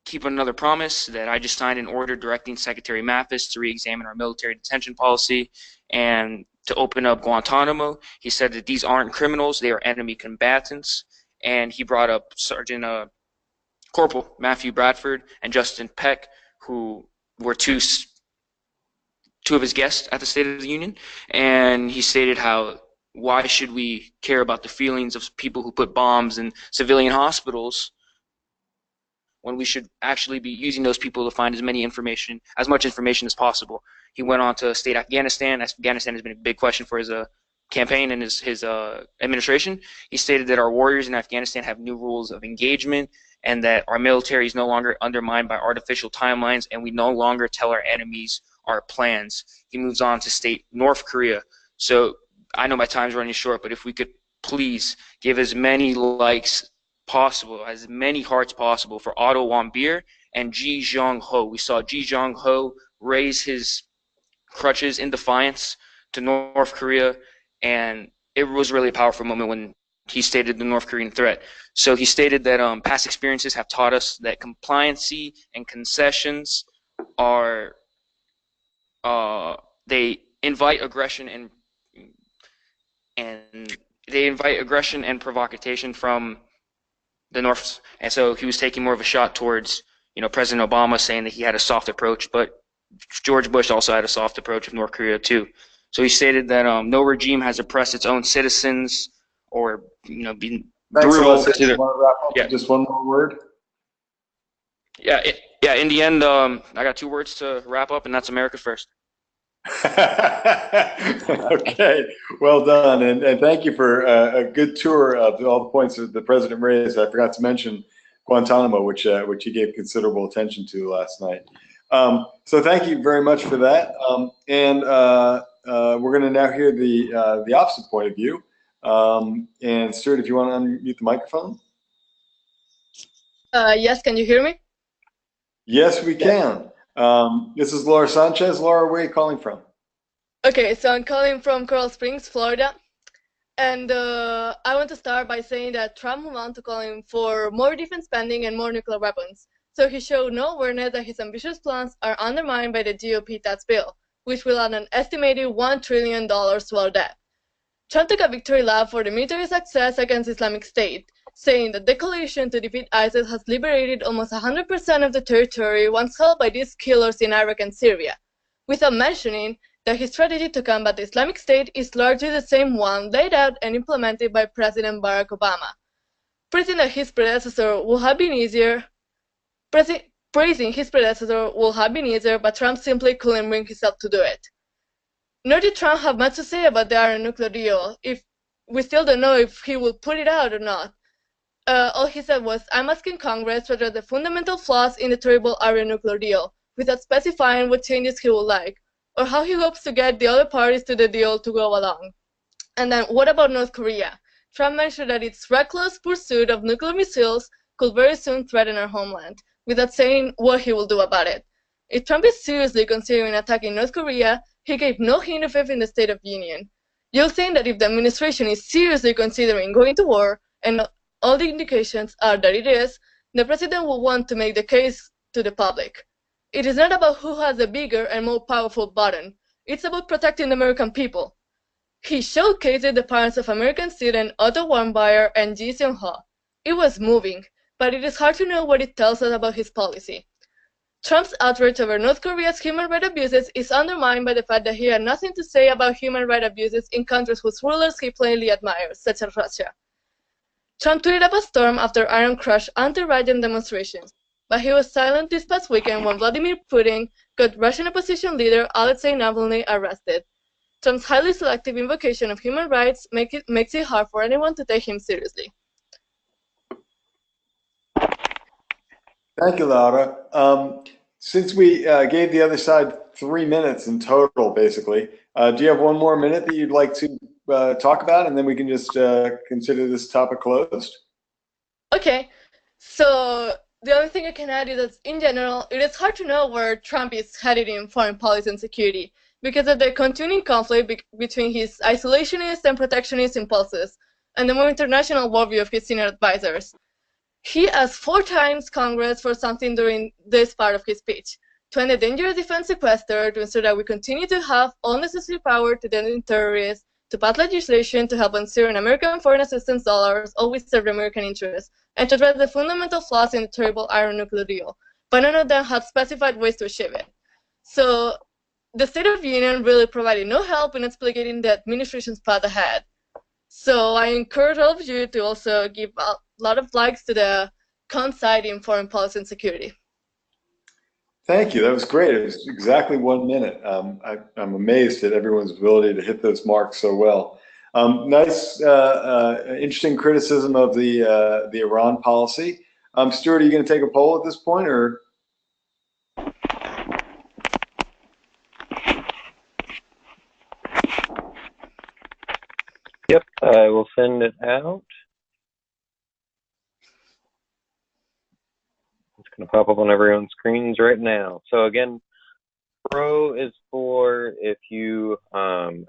keep another promise, that I just signed an order directing Secretary Mathis to re-examine our military detention policy and to open up Guantanamo. He said that these aren't criminals, they are enemy combatants. And he brought up Sergeant Corporal Matthew Bradford and Justin Peck, who were two of his guests at the State of the Union. And he stated how, why should we care about the feelings of people who put bombs in civilian hospitals when we should actually be using those people to find as much information as possible. He went on to state Afghanistan. Afghanistan has been a big question for his campaign and his administration. He stated that our warriors in Afghanistan have new rules of engagement, and that our military is no longer undermined by artificial timelines, and we no longer tell our enemies our plans. He moves on to state North Korea. So I know my time's running short, but if we could please give as many likes possible, as many hearts possible for Otto Warmbier and Ji Jong Ho. We saw Ji Jong Ho raise his crutches in defiance to North Korea, and it was really a powerful moment when he stated the North Korean threat. So he stated that past experiences have taught us that compliancy and concessions are they invite aggression and provocation from the North. And so he was taking more of a shot towards, President Obama, saying that he had a soft approach, but George Bush also had a soft approach with North Korea too. So he stated that no regime has oppressed its own citizens or, been brutal. Yeah. Just one more word. Yeah. In the end, I got 2 words to wrap up, and that's America first. Okay, well done, and thank you for a good tour of all the points that the president raised. I forgot to mention Guantanamo, which he gave considerable attention to last night. So thank you very much for that. And we're going to now hear the opposite point of view. And Stuart, if you want to unmute the microphone. Yes, can you hear me? Yes, we can. This is Laura Sanchez. Laura, where are you calling from? Okay, so I'm calling from Coral Springs, Florida. And I want to start by saying that Trump moved on to calling for more defense spending and more nuclear weapons. So he showed no awareness that his ambitious plans are undermined by the GOP tax bill, which will add an estimated $1 trillion to our debt. Trump took a victory lap for the military success against Islamic State, saying that the coalition to defeat ISIS has liberated almost 100% of the territory once held by these killers in Iraq and Syria, without mentioning that his strategy to combat the Islamic State is largely the same one laid out and implemented by President Barack Obama. Praising that his predecessor would have been easier, praising his predecessor would have been easier, but Trump simply couldn't bring himself to do it. Nor did Trump have much to say about the Iran nuclear deal. If we still don't know if he will put it out or not. All he said was, "I'm asking Congress to address the fundamental flaws in the terrible Iran nuclear deal, without specifying what changes he would like, or how he hopes to get the other parties to the deal to go along." And then, what about North Korea? Trump mentioned that its reckless pursuit of nuclear missiles could very soon threaten our homeland, without saying what he will do about it. If Trump is seriously considering attacking North Korea, he gave no hint of it in the State of the Union. You'll think that if the administration is seriously considering going to war, and all the indications are that it is, the president will want to make the case to the public. It is not about who has a bigger and more powerful button. It's about protecting the American people. He showcased the parents of American student Otto Warmbier and Ji Seung-ho. It was moving, but it is hard to know what it tells us about his policy. Trump's outrage over North Korea's human rights abuses is undermined by the fact that he had nothing to say about human rights abuses in countries whose rulers he plainly admires, such as Russia. Trump tweeted up a storm after Iran crushed anti-Russian demonstrations, but he was silent this past weekend when Vladimir Putin got Russian opposition leader Alexei Navalny arrested. Trump's highly selective invocation of human rights makes it hard for anyone to take him seriously. Thank you, Laura. Since we gave the other side 3 minutes in total, basically, do you have one more minute that you'd like to talk about, and then we can just consider this topic closed? Okay, so the only thing I can add is that in general, it is hard to know where Trump is headed in foreign policy and security because of the continuing conflict between his isolationist and protectionist impulses and the more international worldview of his senior advisors. He asked 4 times Congress for something during this part of his speech: to end the dangerous defense sequester, to ensure that we continue to have all necessary power to detain terrorists, to pass legislation to help ensure American foreign assistance dollars always serve American interests, and to address the fundamental flaws in the terrible Iran nuclear deal. But none of them had specified ways to achieve it. So the State of the Union really provided no help in explicating the administration's path ahead. So I encourage all of you to also give a lot of likes to the con side in foreign policy and security. Thank you. That was great. It was exactly 1 minute. I'm amazed at everyone's ability to hit those marks so well. Nice, interesting criticism of the Iran policy. Stuart, are you going to take a poll at this point, or? Yep, I will send it out. It's going to pop up on everyone's screens right now. So again, pro is for if you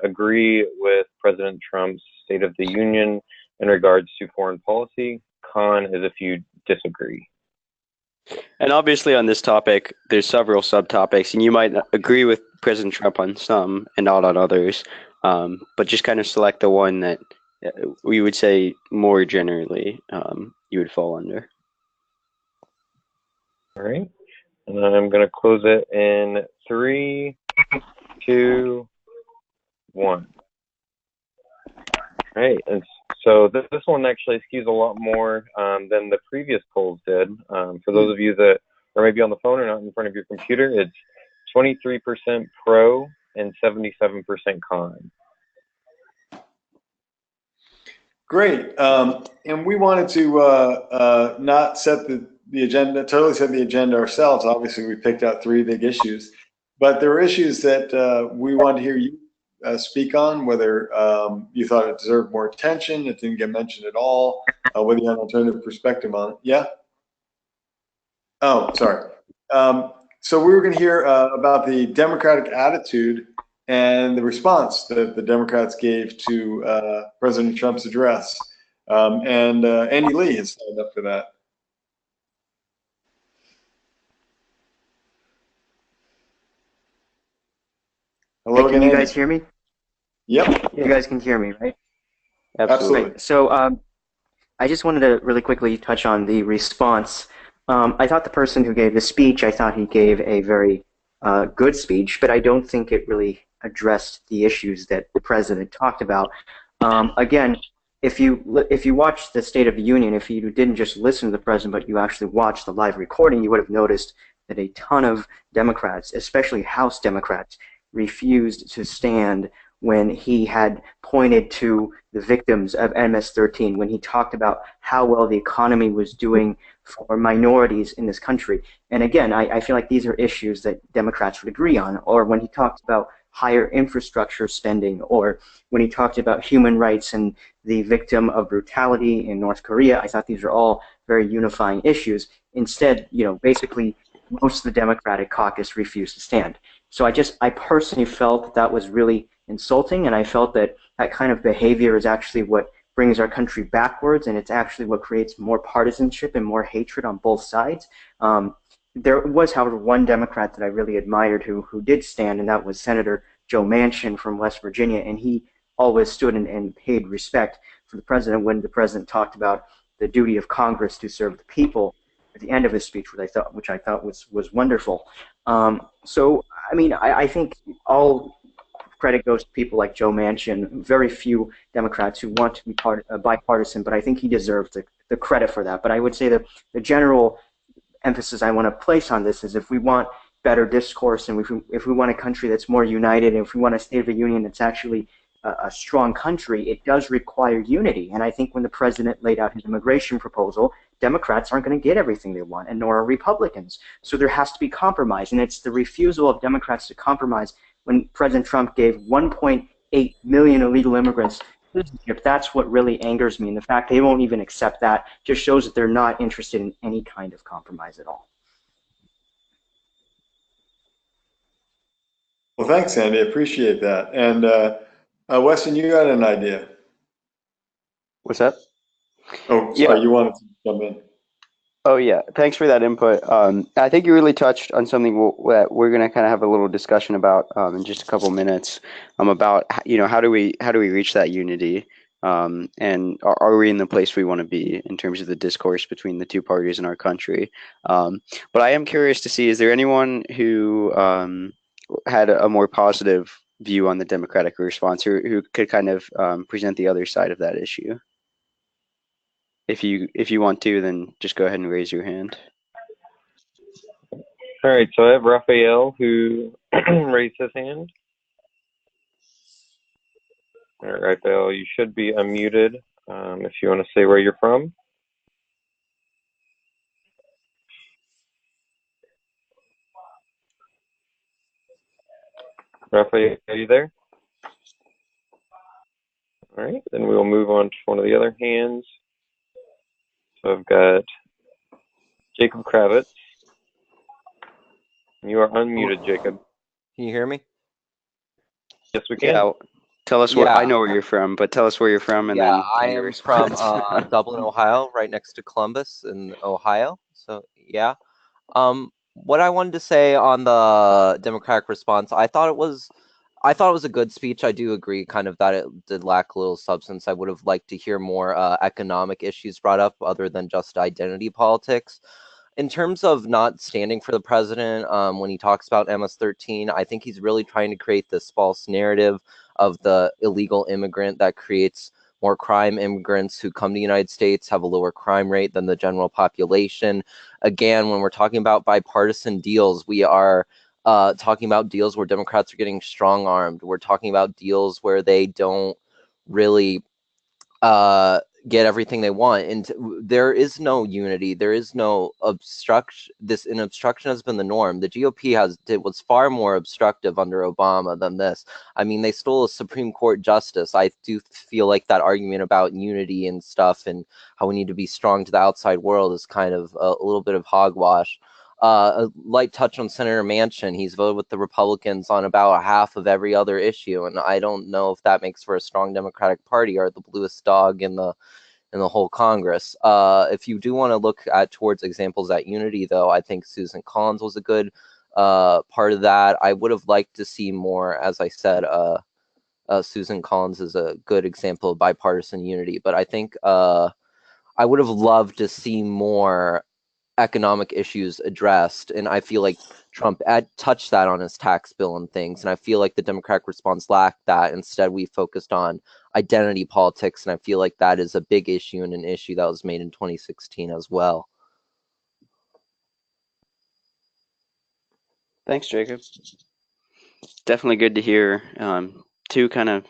agree with President Trump's State of the Union in regards to foreign policy. Con is if you disagree. And obviously on this topic, there's several subtopics, and you might agree with President Trump on some and not on others, but just kind of select the one that we would say more generally you would fall under. All right, and then I'm going to close it in 3, 2, 1. All right, and so this one actually skews a lot more than the previous polls did. For those of you that are maybe on the phone or not in front of your computer, it's 23% pro and 77% con. Great. And we wanted to not set the agenda, totally set the agenda ourselves. Obviously, we picked out 3 big issues, but there were issues that we wanted to hear you speak on, whether you thought it deserved more attention, it didn't get mentioned at all, whether you had an alternative perspective on it. Yeah? Oh, sorry. So we were going to hear about the Democratic attitude and the response that the Democrats gave to President Trump's address. And Andy Lee has signed up for that. Hello Hey, again, can you Andy. guys hear me? Yep. You guys can hear me, right? Absolutely. Right. So I just wanted to really quickly touch on the response. I thought the person who gave the speech, I thought he gave a very good speech, but I don't think it really addressed the issues that the president talked about. Again, if you watched the State of the Union, if you didn't just listen to the president, but you actually watched the live recording, you would have noticed that a ton of Democrats, especially House Democrats, refused to stand when he had pointed to the victims of MS-13, when he talked about how well the economy was doing for minorities in this country. And again, I feel like these are issues that Democrats would agree on. Or when he talked about higher infrastructure spending, or when he talked about human rights and the victim of brutality in North Korea, I thought these are all very unifying issues. Instead, basically most of the Democratic caucus refused to stand. So I personally felt that was really insulting, and I felt that that kind of behavior is actually what brings our country backwards, and it's actually what creates more partisanship and more hatred on both sides. There was, however, one Democrat that I really admired who did stand, and that was Senator Joe Manchin from West Virginia, and he always stood and paid respect for the president when the president talked about the duty of Congress to serve the people at the end of his speech, which I thought was wonderful. So, I mean, I think all credit goes to people like Joe Manchin, very few Democrats who want to be bipartisan, but I think he deserves the credit for that. But I would say that the general emphasis I want to place on this is if we want better discourse and if we want a country that's more united, and if we want a State of the Union that's actually a strong country, it does require unity. And I think when the president laid out his immigration proposal, Democrats aren't going to get everything they want, and nor are Republicans. So there has to be compromise, and it's the refusal of Democrats to compromise when President Trump gave 1.8 million illegal immigrants citizenship. That's what really angers me, and the fact they won't even accept that just shows that they're not interested in any kind of compromise at all. Well, thanks, Andy. I appreciate that. And Weston, you got an idea? What's that? Oh, sorry, you wanted to jump in. Oh yeah, thanks for that input. I think you really touched on something that we're going to kind of have a little discussion about in just a couple minutes. About how do we reach that unity, and are we in the place we want to be in terms of the discourse between the two parties in our country? But I am curious to see, is there anyone who had a more positive view on the Democratic response, who could kind of present the other side of that issue? If you want to, then just go ahead and raise your hand. All right, so I have Raphael who raised his hand. All right, Raphael, you should be unmuted if you want to say where you're from. Raphael, are you there? All right, then we'll move on to one of the other hands. So I've got Jacob Kravitz. You are unmuted, Jacob. Can you hear me? Yes, we can. Yeah, tell us I know where you're from, but tell us where you're from, and then I am from Dublin, Ohio, right next to Columbus in Ohio. So yeah, what I wanted to say on the Democratic response, I thought it was a good speech. I do agree, kind of, that it did lack a little substance. I would have liked to hear more economic issues brought up, other than just identity politics. In terms of not standing for the president, when he talks about MS-13, I think he's really trying to create this false narrative of the illegal immigrant that creates more crime. Immigrants who come to the United States have a lower crime rate than the general population. Again, when we're talking about bipartisan deals, we are talking about deals where Democrats are getting strong-armed. We're talking about deals where they don't really get everything they want, and there is no unity. There is no obstruction. Obstruction has been the norm. The GOP was far more obstructive under Obama than this. I mean, they stole a Supreme Court justice. I do feel like that argument about unity and stuff and how we need to be strong to the outside world is kind of a little bit of hogwash. A light touch on Senator Manchin. He's voted with the Republicans on about half of every other issue, and I don't know if that makes for a strong Democratic Party or the bluest dog in the whole Congress. If you do want to look at towards examples at unity, though, I think Susan Collins was a good part of that. I would have liked to see more, as I said. Susan Collins is a good example of bipartisan unity, but I think I would have loved to see more economic issues addressed, and I feel like Trump touched that on his tax bill and things, and I feel like the Democratic response lacked that. Instead, we focused on identity politics, and I feel like that is a big issue and an issue that was made in 2016 as well. Thanks, Jacob. Definitely good to hear two kind of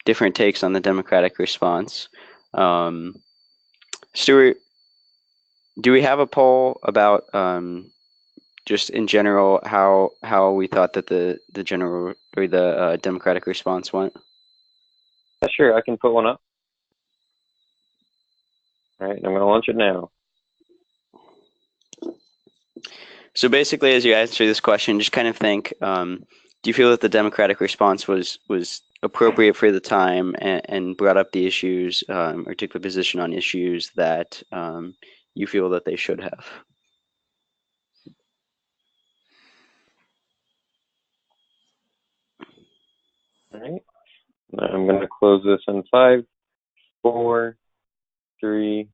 different takes on the Democratic response. Stuart, do we have a poll about just in general how we thought that the general or the Democratic response went? Yeah, sure, I can put one up. All right, I'm going to launch it now. So basically, as you answer this question, just kind of think, do you feel that the Democratic response was appropriate for the time and brought up the issues or took the position on issues that you feel that they should have? All right, I'm going to close this in 5, 4, 3,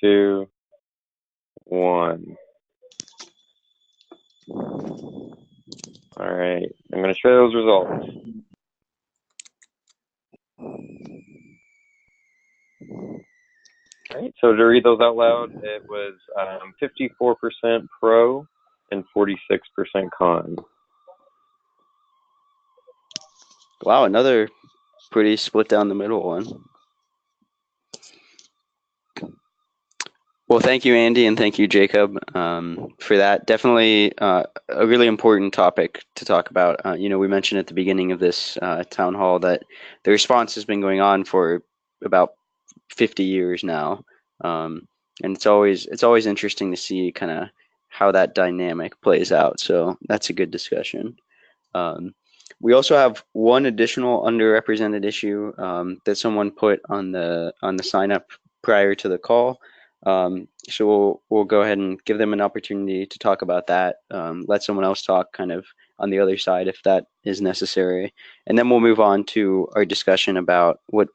2, 1. All right, I'm going to share those results. All right, so to read those out loud, it was 54% pro and 46% con. Wow, another pretty split down the middle one. Well, thank you, Andy, and thank you, Jacob, for that. Definitely a really important topic to talk about. We mentioned at the beginning of this town hall that the response has been going on for about 50 years now, and it's always interesting to see kind of how that dynamic plays out. So that's a good discussion. We also have one additional underrepresented issue that someone put on the sign up prior to the call. So we'll go ahead and give them an opportunity to talk about that. Let someone else talk kind of on the other side if that is necessary. And then we'll move on to our discussion about what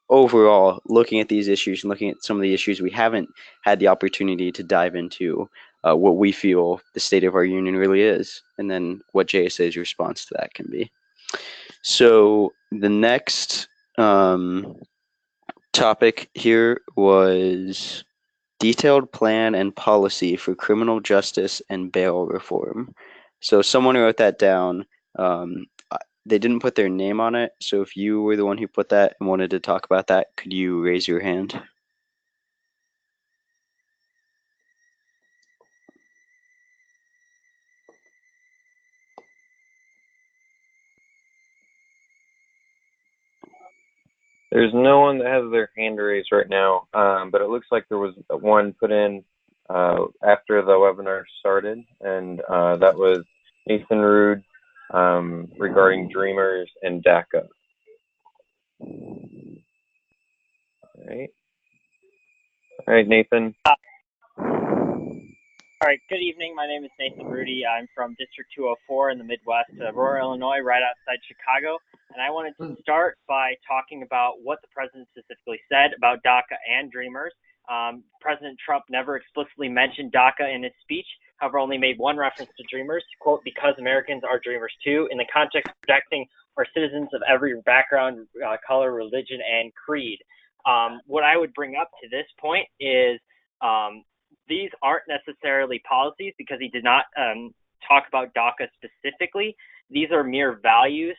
overall, looking at these issues and looking at some of the issues we haven't had the opportunity to dive into, what we feel the state of our union really is, and then what JSA's response to that can be. So the next topic here was detailed plan and policy for criminal justice and bail reform. So someone wrote that down. They didn't put their name on it. So if you were the one who put that and wanted to talk about that, could you raise your hand? There's no one that has their hand raised right now, but it looks like there was one put in after the webinar started, and that was Nathan Rude regarding Dreamers and DACA. All right, Nathan. All right, good evening. My name is Nathan Rudy. I'm from District 204 in the Midwest, Aurora, Illinois, right outside Chicago. And I wanted to start by talking about what the president specifically said about DACA and Dreamers. President Trump never explicitly mentioned DACA in his speech, however, only made one reference to Dreamers, quote, because Americans are dreamers too, in the context of protecting our citizens of every background, color, religion, and creed. What I would bring up to this point is these aren't necessarily policies because he did not talk about DACA specifically. These are mere values.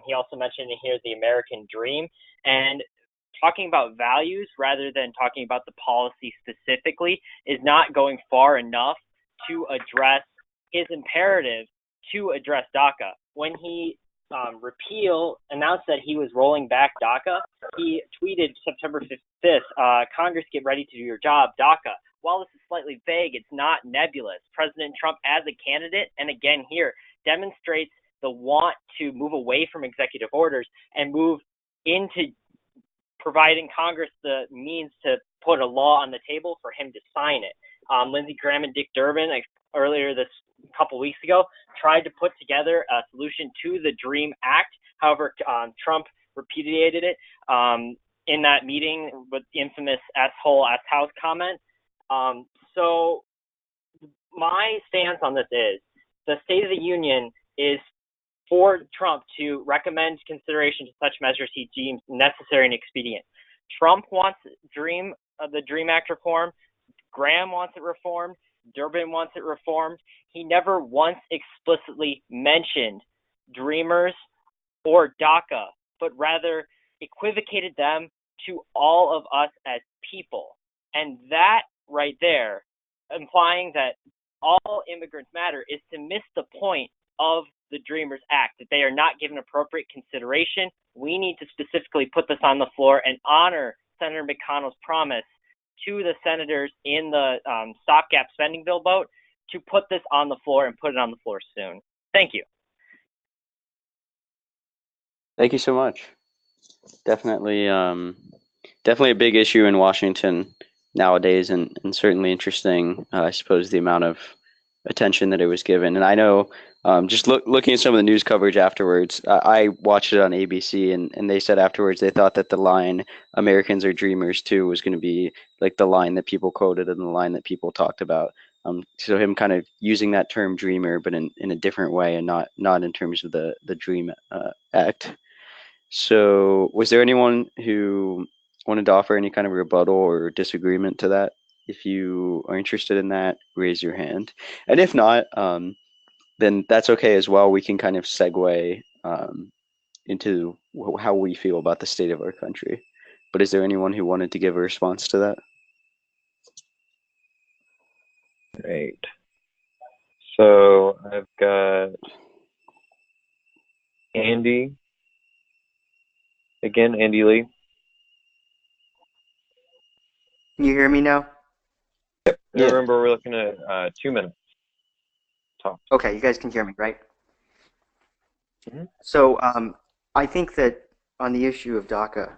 He also mentioned in here the American dream. And talking about values rather than talking about the policy specifically is not going far enough to address his imperative to address DACA. When he announced that he was rolling back DACA, he tweeted September 5th, Congress, get ready to do your job, DACA. while this is slightly vague, it's not nebulous. President Trump as a candidate, and again here, demonstrates the want to move away from executive orders and move into providing Congress the means to put a law on the table for him to sign it. Lindsey Graham and Dick Durbin, earlier this couple weeks ago, tried to put together a solution to the DREAM Act. However, Trump repudiated it in that meeting with the infamous "asshole, ass house" comment. So my stance on this is the State of the Union is for Trump to recommend consideration to such measures he deems necessary and expedient. Trump wants the DREAM Act reform. Graham wants it reformed. Durbin wants it reformed. He never once explicitly mentioned Dreamers or DACA, but rather equivocated them to all of us as people. And that right there, implying that all immigrants matter, is to miss the point of the Dreamers Act, that they are not given appropriate consideration. We need to specifically put this on the floor and honor Senator McConnell's promise to the senators in the stopgap spending bill vote to put this on the floor and put it on the floor soon. Thank you. Thank you so much. Definitely a big issue in Washington nowadays, and certainly interesting, I suppose, the amount of attention that it was given. And I know, just looking at some of the news coverage afterwards, I watched it on ABC, and they said afterwards they thought that the line "Americans are dreamers too" was going to be like the line that people quoted and the line that people talked about. So him kind of using that term "dreamer," but in a different way, and not in terms of the DREAM Act. So was there anyone who wanted to offer any kind of rebuttal or disagreement to that? If you are interested in that, raise your hand. And if not, then that's okay as well. We can kind of segue into how we feel about the state of our country. But is there anyone who wanted to give a response to that? Great. So I've got Andy. Again, Andy Lee. Can you hear me now? Yep. Yeah. Remember, we're looking at 2 minutes. Talk. Okay, you guys can hear me, right? Mm-hmm. So I think that on the issue of DACA,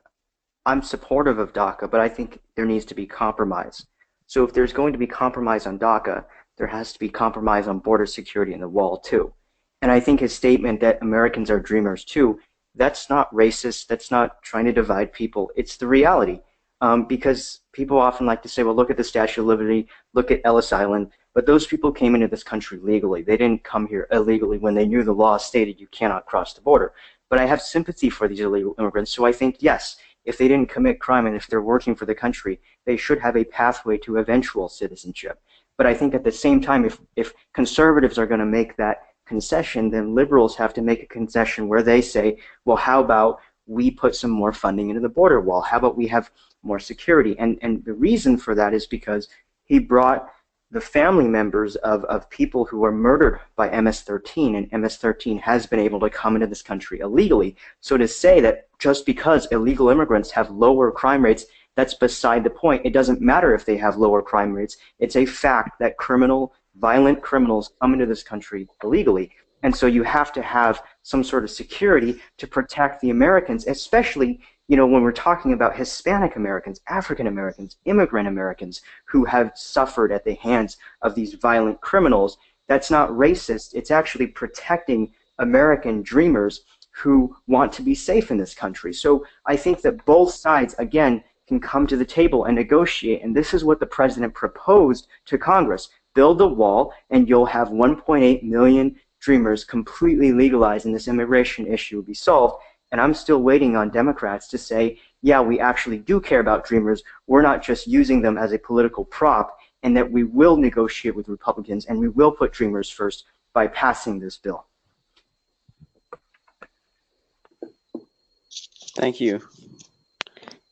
I'm supportive of DACA, but I think there needs to be compromise. So if there's going to be compromise on DACA, there has to be compromise on border security and the wall too. And I think his statement that Americans are dreamers too, that's not racist. That's not trying to divide people. It's the reality. Because people often like to say, well, look at the Statue of Liberty, look at Ellis Island, but those people came into this country legally. They didn't come here illegally when they knew the law stated you cannot cross the border. But I have sympathy for these illegal immigrants, so I think, yes, if they didn't commit crime and if they're working for the country, they should have a pathway to eventual citizenship. But I think at the same time, if conservatives are going to make that concession, then liberals have to make a concession where they say, well, how about we put some more funding into the border wall? How about we have more security? And the reason for that is because he brought the family members of people who were murdered by MS-13, and MS-13 has been able to come into this country illegally. So to say that just because illegal immigrants have lower crime rates, that's beside the point. It doesn't matter if they have lower crime rates. It's a fact that violent criminals come into this country illegally. And so you have to have some sort of security to protect the Americans, especially, when we're talking about Hispanic Americans, African Americans, immigrant Americans who have suffered at the hands of these violent criminals. That's not racist. It's actually protecting American dreamers who want to be safe in this country. So I think that both sides, again, can come to the table and negotiate. And this is what the president proposed to Congress. Build the wall, and you'll have 1.8 million dreamers completely legalized, and this immigration issue will be solved. And I'm still waiting on Democrats to say, yeah, we actually do care about dreamers. We're not just using them as a political prop, and that we will negotiate with Republicans and we will put dreamers first by passing this bill. Thank you.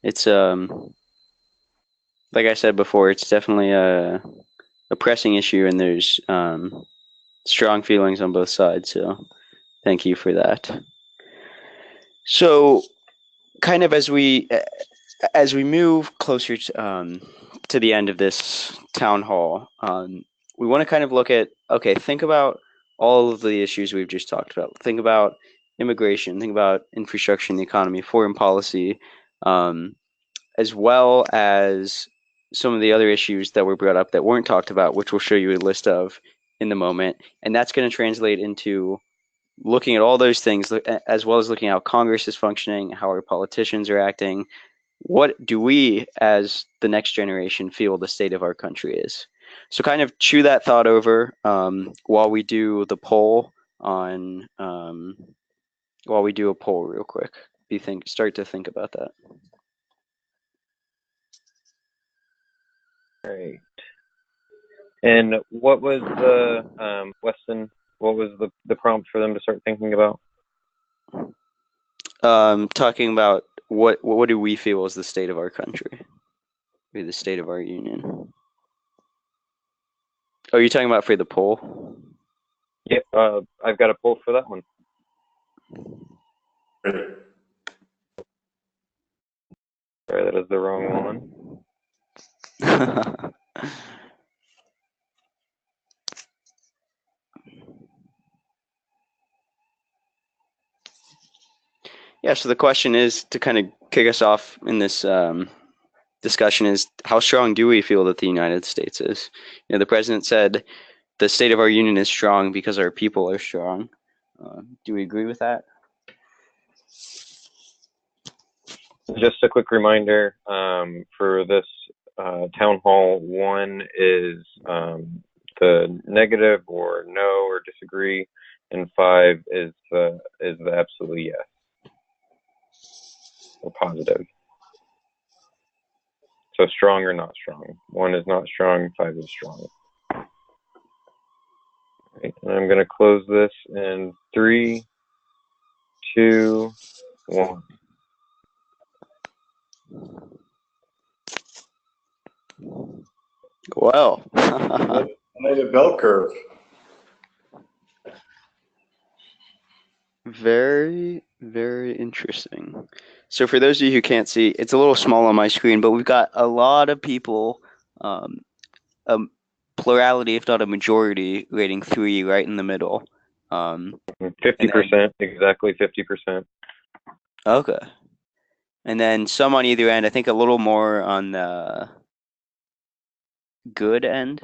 It's like I said before, it's definitely a pressing issue, and there's strong feelings on both sides. So thank you for that. So kind of as we move closer to to the end of this town hall, we want to kind of look at, okay, think about all of the issues we've just talked about. Think about immigration, think about infrastructure and the economy, foreign policy, as well as some of the other issues that were brought up that weren't talked about, which we'll show you a list of in the moment. And that's going to translate into looking at all those things, as well as looking at how Congress is functioning, how our politicians are acting. What do we, as the next generation, feel the state of our country is? So kind of chew that thought over while we do the poll on, while we do a poll real quick. Start to think about that. Great. And what was the Weston? What was the prompt for them to start thinking about? Talking about what do we feel is the state of our country, or the state of our union? Oh, you're talking about for the poll? Yep. I've got a poll for that one. Sorry, that is the wrong one. Yeah, so the question is, to kind of kick us off in this discussion, is how strong do we feel that the United States is? You know, the president said the state of our union is strong because our people are strong. Do we agree with that? Just a quick reminder for this town hall. 1 is the negative or no or disagree, and 5 is the absolutely yes or positive. So strong or not strong. 1 is not strong, 5 is strong. Right, and I'm going to close this in 3, 2, 1. Well, Another bell curve. very, very interesting. So for those of you who can't see, it's a little small on my screen, but we've got a lot of people, a plurality, if not a majority, rating 3 right in the middle. 50%, exactly 50%. Okay. And then some on either end, I think a little more on the good end.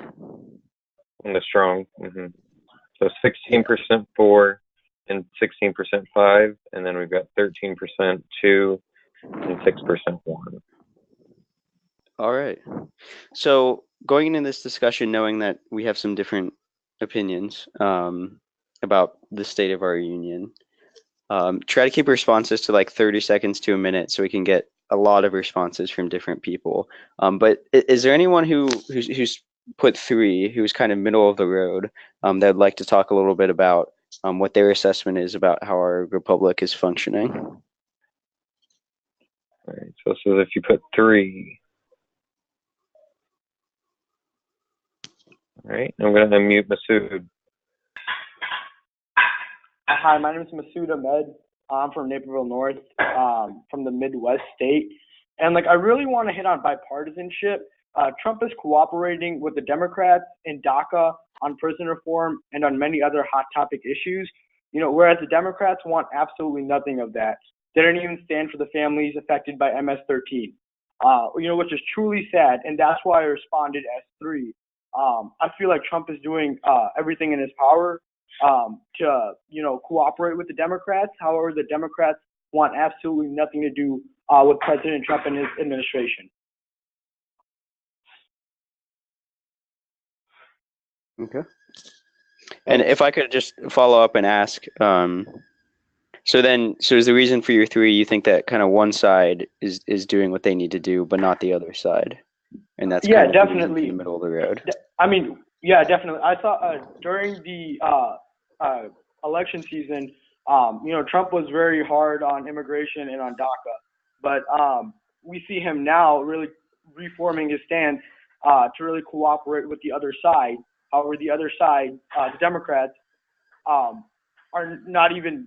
On the strong. So 16% 4 and 16% 5, and then we've got 13% 2 and 6% 1. All right. So going into this discussion, knowing that we have some different opinions about the state of our union, try to keep responses to like 30 seconds to a minute so we can get a lot of responses from different people. But is there anyone who's put 3, who's kind of middle of the road, that would like to talk a little bit about what their assessment is about how our republic is functioning? All right, so if you put 3. All right, I'm going to unmute Masood. Hi, my name is Masood Ahmed. I'm from Naperville North, from the Midwest state. And I really want to hit on bipartisanship. Trump is cooperating with the Democrats in DACA, on prison reform, and on many other hot topic issues. Whereas the Democrats want absolutely nothing of that. They don't even stand for the families affected by MS-13. Which is truly sad, and that's why I responded as 3. I feel like Trump is doing everything in his power to cooperate with the Democrats. However, the Democrats want absolutely nothing to do with President Trump and his administration. Okay. And if I could just follow up and ask, so is the reason for your 3, you think that kind of one side is doing what they need to do, but not the other side, and that's kind of definitely in the middle of the road? Yeah, definitely. I thought during the election season, Trump was very hard on immigration and on DACA, but we see him now really reforming his stance to really cooperate with the other side. However, the other side, the Democrats, are not even,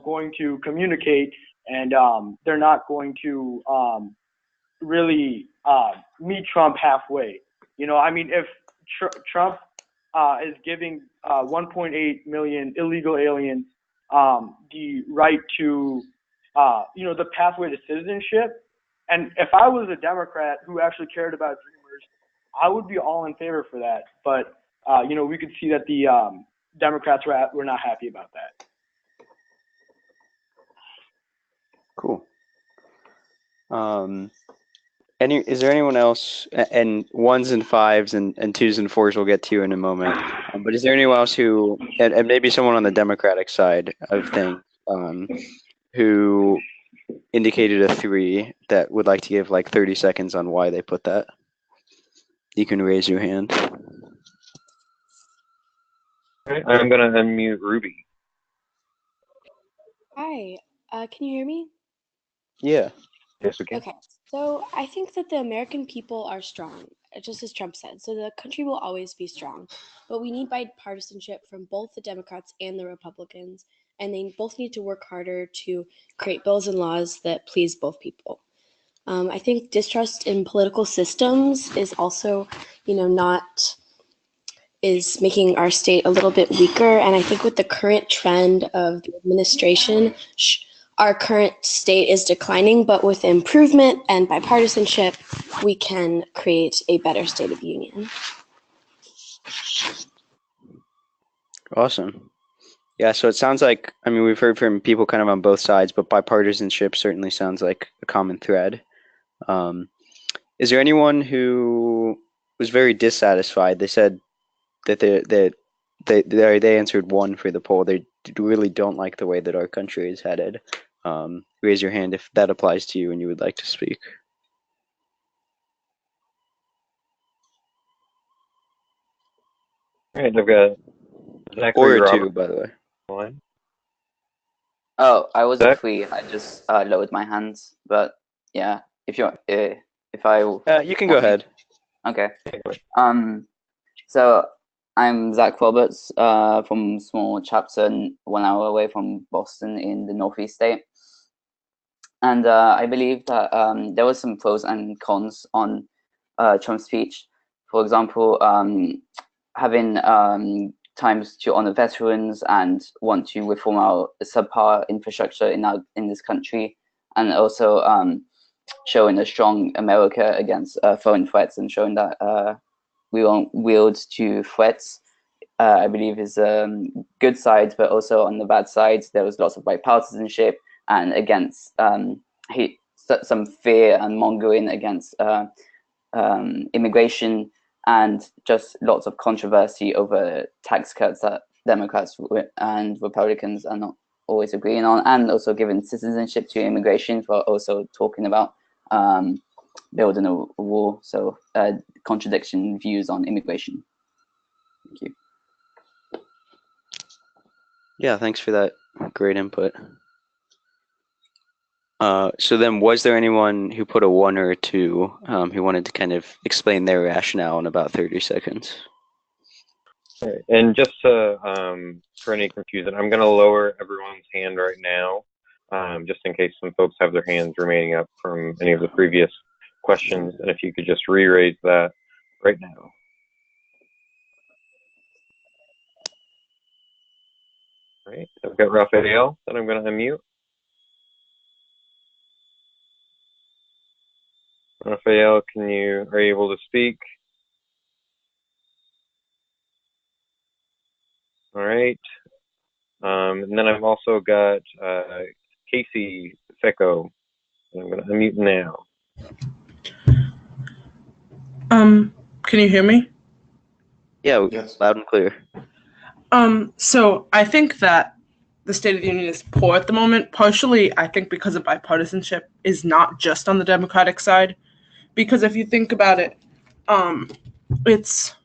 going to communicate, and they're not going to really meet Trump halfway. You know, I mean, if Trump is giving 1.8 million illegal aliens the right to, you know, the pathway to citizenship, and if I was a Democrat who actually cared about dreamers, I would be all in favor for that. But you know, we could see that the Democrats were not happy about that. Cool. Is there anyone else? And ones and fives and twos and fours we'll get to in a moment. But is there anyone else who, and maybe someone on the Democratic side of things, who indicated a 3 that would like to give like 30 seconds on why they put that? You can raise your hand. Right, I'm gonna unmute Ruby. Hi, can you hear me? Yeah. Yes, we can. Okay, so I think that the American people are strong, just as Trump said. So the country will always be strong, but we need bipartisanship from both the Democrats and the Republicans, and they both need to work harder to create bills and laws that please both people. I think distrust in political systems is also, is making our state a little bit weaker. And I think with the current trend of the administration, our current state is declining, but with improvement and bipartisanship, we can create a better state of union. Awesome. Yeah, so it sounds like, I mean, we've heard from people kind of on both sides, but bipartisanship certainly sounds like a common thread. Is there anyone who was very dissatisfied? They said that they answered 1 for the poll. They really don't like the way that our country is headed. Raise your hand if that applies to you and you would like to speak. All right, I've got Zachary Or a 2, Roberts. by the way. One. Oh, I was Zach? a 3. I just lowered my hands. But yeah, if you if I you can go ahead. Okay. So I'm Zach Roberts from small chapter 1 hour away from Boston in the Northeast state. And I believe that there were some pros and cons on Trump's speech. For example, having times to honor veterans and want to reform our subpar infrastructure in this country, and also showing a strong America against foreign threats and showing that we won't wield to threats. I believe is good sides, but also on the bad sides, there was lots of bipartisanship and against some fear and mongering against immigration, and just lots of controversy over tax cuts that Democrats and Republicans are not always agreeing on, and also giving citizenship to immigration, while also talking about building a wall. So contradiction views on immigration. Thank you. Yeah, thanks for that great input. So then, was there anyone who put a 1 or a 2 who wanted to kind of explain their rationale in about 30 seconds? Okay. And just to, for any confusion, I'm going to lower everyone's hand right now, just in case some folks have their hands remaining up from any of the previous questions. And if you could just re-raise that right now. All right, I've got Raphael that I'm going to unmute. Raphael, are you able to speak? All right. And then I've also got Casey Fecco. I'm going to unmute now. Can you hear me? Yeah, loud and clear. So I think that the State of the Union is poor at the moment. Partially, I think because of bipartisanship is not just on the Democratic side. Because if you think about it, it's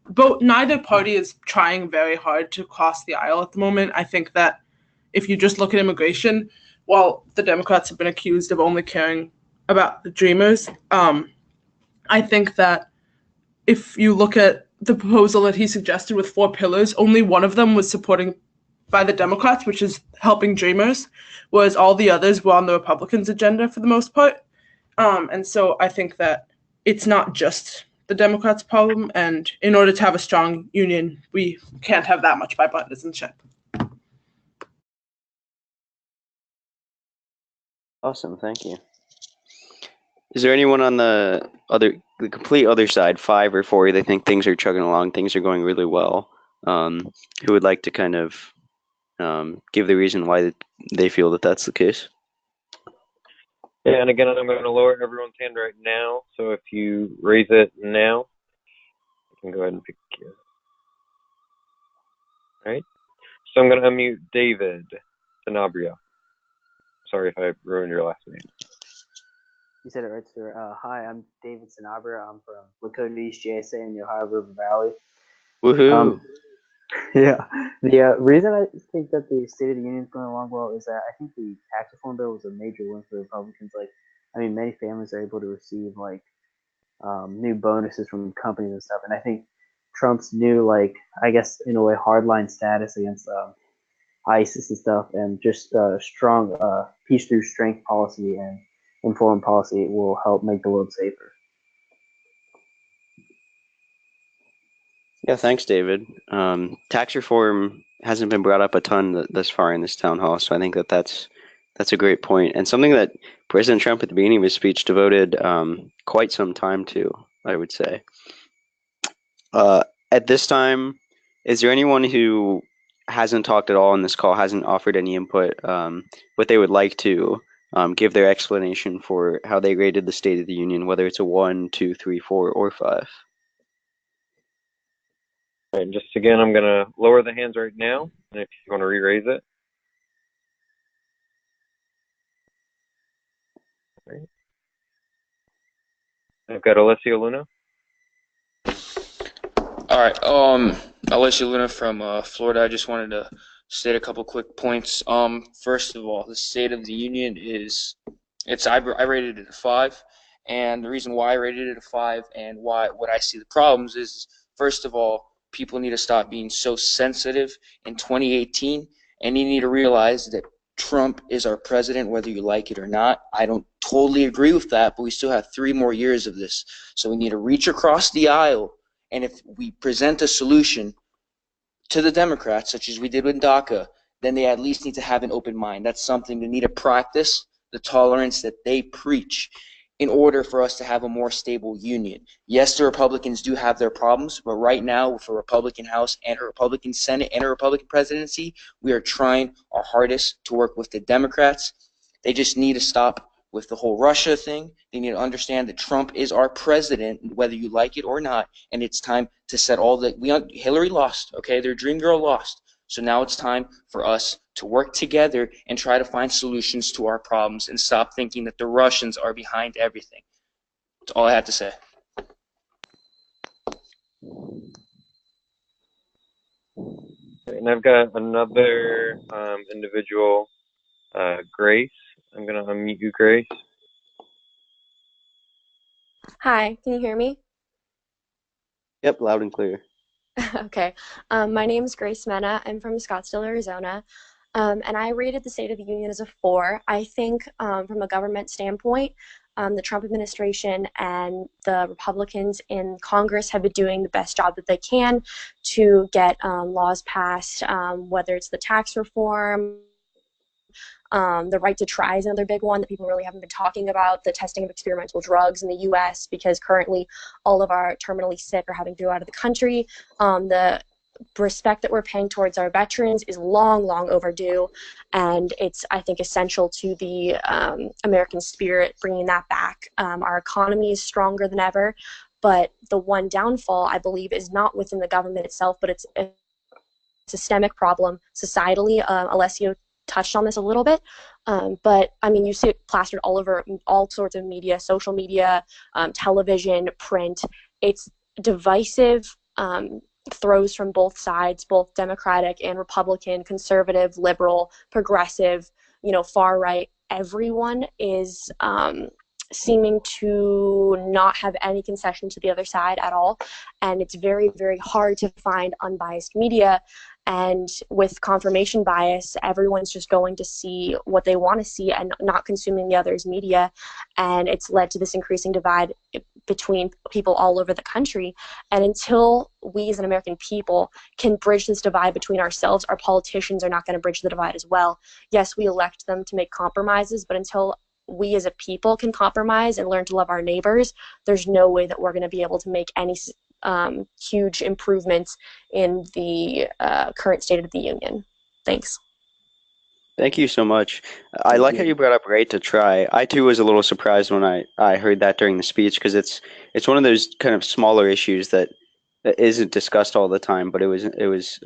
both. Neither party is trying very hard to cross the aisle at the moment. I think that if you just look at immigration, while the Democrats have been accused of only caring about the dreamers, I think that if you look at the proposal that he suggested with 4 pillars, only one of them was supporting by the Democrats, which is helping dreamers, whereas all the others were on the Republicans' agenda for the most part. And so I think that it's not just the Democrats' problem, and in order to have a strong union, we can't have that much bipartisanship. Awesome, thank you. Is there anyone on the complete other side, 5 or 4, they think things are chugging along, things are going really well, who would like to kind of give the reason why they feel that that's the case? Yeah, and again, I'm going to lower everyone's hand right now. So if you raise it now, you can go ahead and pick your. All right. So I'm going to unmute David Sanabria. Sorry if I ruined your last name. You said it right, sir. Hi, I'm David Sanabria. I'm from Lakota East JSA in the Ohio River Valley. Woohoo! Yeah, the reason I think that the State of the Union is going along well is that I think the tax reform bill was a major win for the Republicans. Like, I mean, many families are able to receive like new bonuses from companies and stuff, and I think Trump's new, like, I guess in a way, hardline status against ISIS and stuff, and just strong peace through strength policy and foreign policy will help make the world safer. Yeah, thanks, David. Tax reform hasn't been brought up a ton thus far in this town hall, so I think that's a great point, and something that President Trump at the beginning of his speech devoted quite some time to, I would say. At this time, is there anyone who hasn't talked at all in this call, hasn't offered any input, what they would like to give their explanation for how they rated the State of the Union, whether it's a 1, 2, 3, 4, or 5? All right, just again, I'm going to lower the hands right now, and if you want to re-raise it. All right. I've got Alessio Luna. All right. Alessio Luna from Florida. I just wanted to state a couple quick points. First of all, the State of the Union I rated it a 5, and the reason why I rated it a 5 and what I see the problems is, first of all, people need to stop being so sensitive in 2018, and you need to realize that Trump is our president, whether you like it or not. I don't totally agree with that, but we still have 3 more years of this. So we need to reach across the aisle, and if we present a solution to the Democrats, such as we did with DACA, then they at least need to have an open mind. That's something they need to practice, the tolerance that they preach, in order for us to have a more stable union. Yes, the Republicans do have their problems, but right now, with a Republican House and a Republican Senate and a Republican presidency, we are trying our hardest to work with the Democrats. They just need to stop with the whole Russia thing. They need to understand that Trump is our president, whether you like it or not, and it's time to set all the Hillary lost, okay? Their dream girl lost. So now it's time for us to work together and try to find solutions to our problems and stop thinking that the Russians are behind everything. That's all I have to say. And I've got another individual, Grace. I'm going to unmute you, Grace. Hi, can you hear me? Yep, loud and clear. Okay. My name is Grace Mena. I'm from Scottsdale, Arizona. And I rated the State of the Union as a 4. I think from a government standpoint, the Trump administration and the Republicans in Congress have been doing the best job that they can to get laws passed, whether it's the tax reform, the right to try is another big one that people really haven't been talking about, the testing of experimental drugs in the U.S., because currently all of our terminally sick are having to go out of the country. The respect that we're paying towards our veterans is long, long overdue, and it's, I think, essential to the American spirit, bringing that back. Our economy is stronger than ever, but the one downfall, I believe, is not within the government itself, but it's a systemic problem societally. Alessio touched on this a little bit, but I mean, you see it plastered all over all sorts of media, social media, television, print. It's divisive, throws from both sides, both Democratic and Republican, conservative, liberal, progressive, far right. Everyone is seeming to not have any concession to the other side at all, and it's very, very hard to find unbiased media. And with confirmation bias, everyone's just going to see what they want to see and not consuming the other's media. And it's led to this increasing divide between people all over the country. And until we as an American people can bridge this divide between ourselves, our politicians are not going to bridge the divide as well. Yes, we elect them to make compromises, but until we as a people can compromise and learn to love our neighbors, there's no way that we're going to be able to make any huge improvements in the current State of the Union. Thanks. Thank you so much. I like how you brought up right to try. I too was a little surprised when I heard that during the speech, because it's one of those kind of smaller issues that isn't discussed all the time. But it was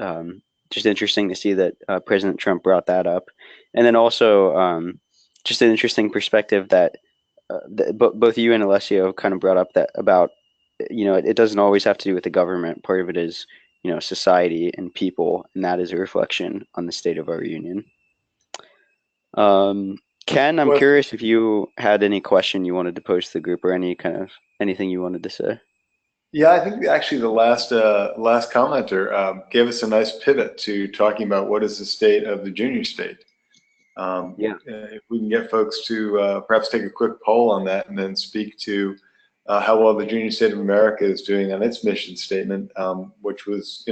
just interesting to see that President Trump brought that up, and then also just an interesting perspective that both you and Alessio kind of brought up, that about it doesn't always have to do with the government. Part of it is society and people, and that is a reflection on the state of our union. Ken, I'm curious if you had any question you wanted to pose to the group, or anything you wanted to say. Yeah, I think actually the last commenter gave us a nice pivot to talking about what is the state of the junior state. If we can get folks to perhaps take a quick poll on that, and then speak to how well the Junior State of America is doing on its mission statement, which was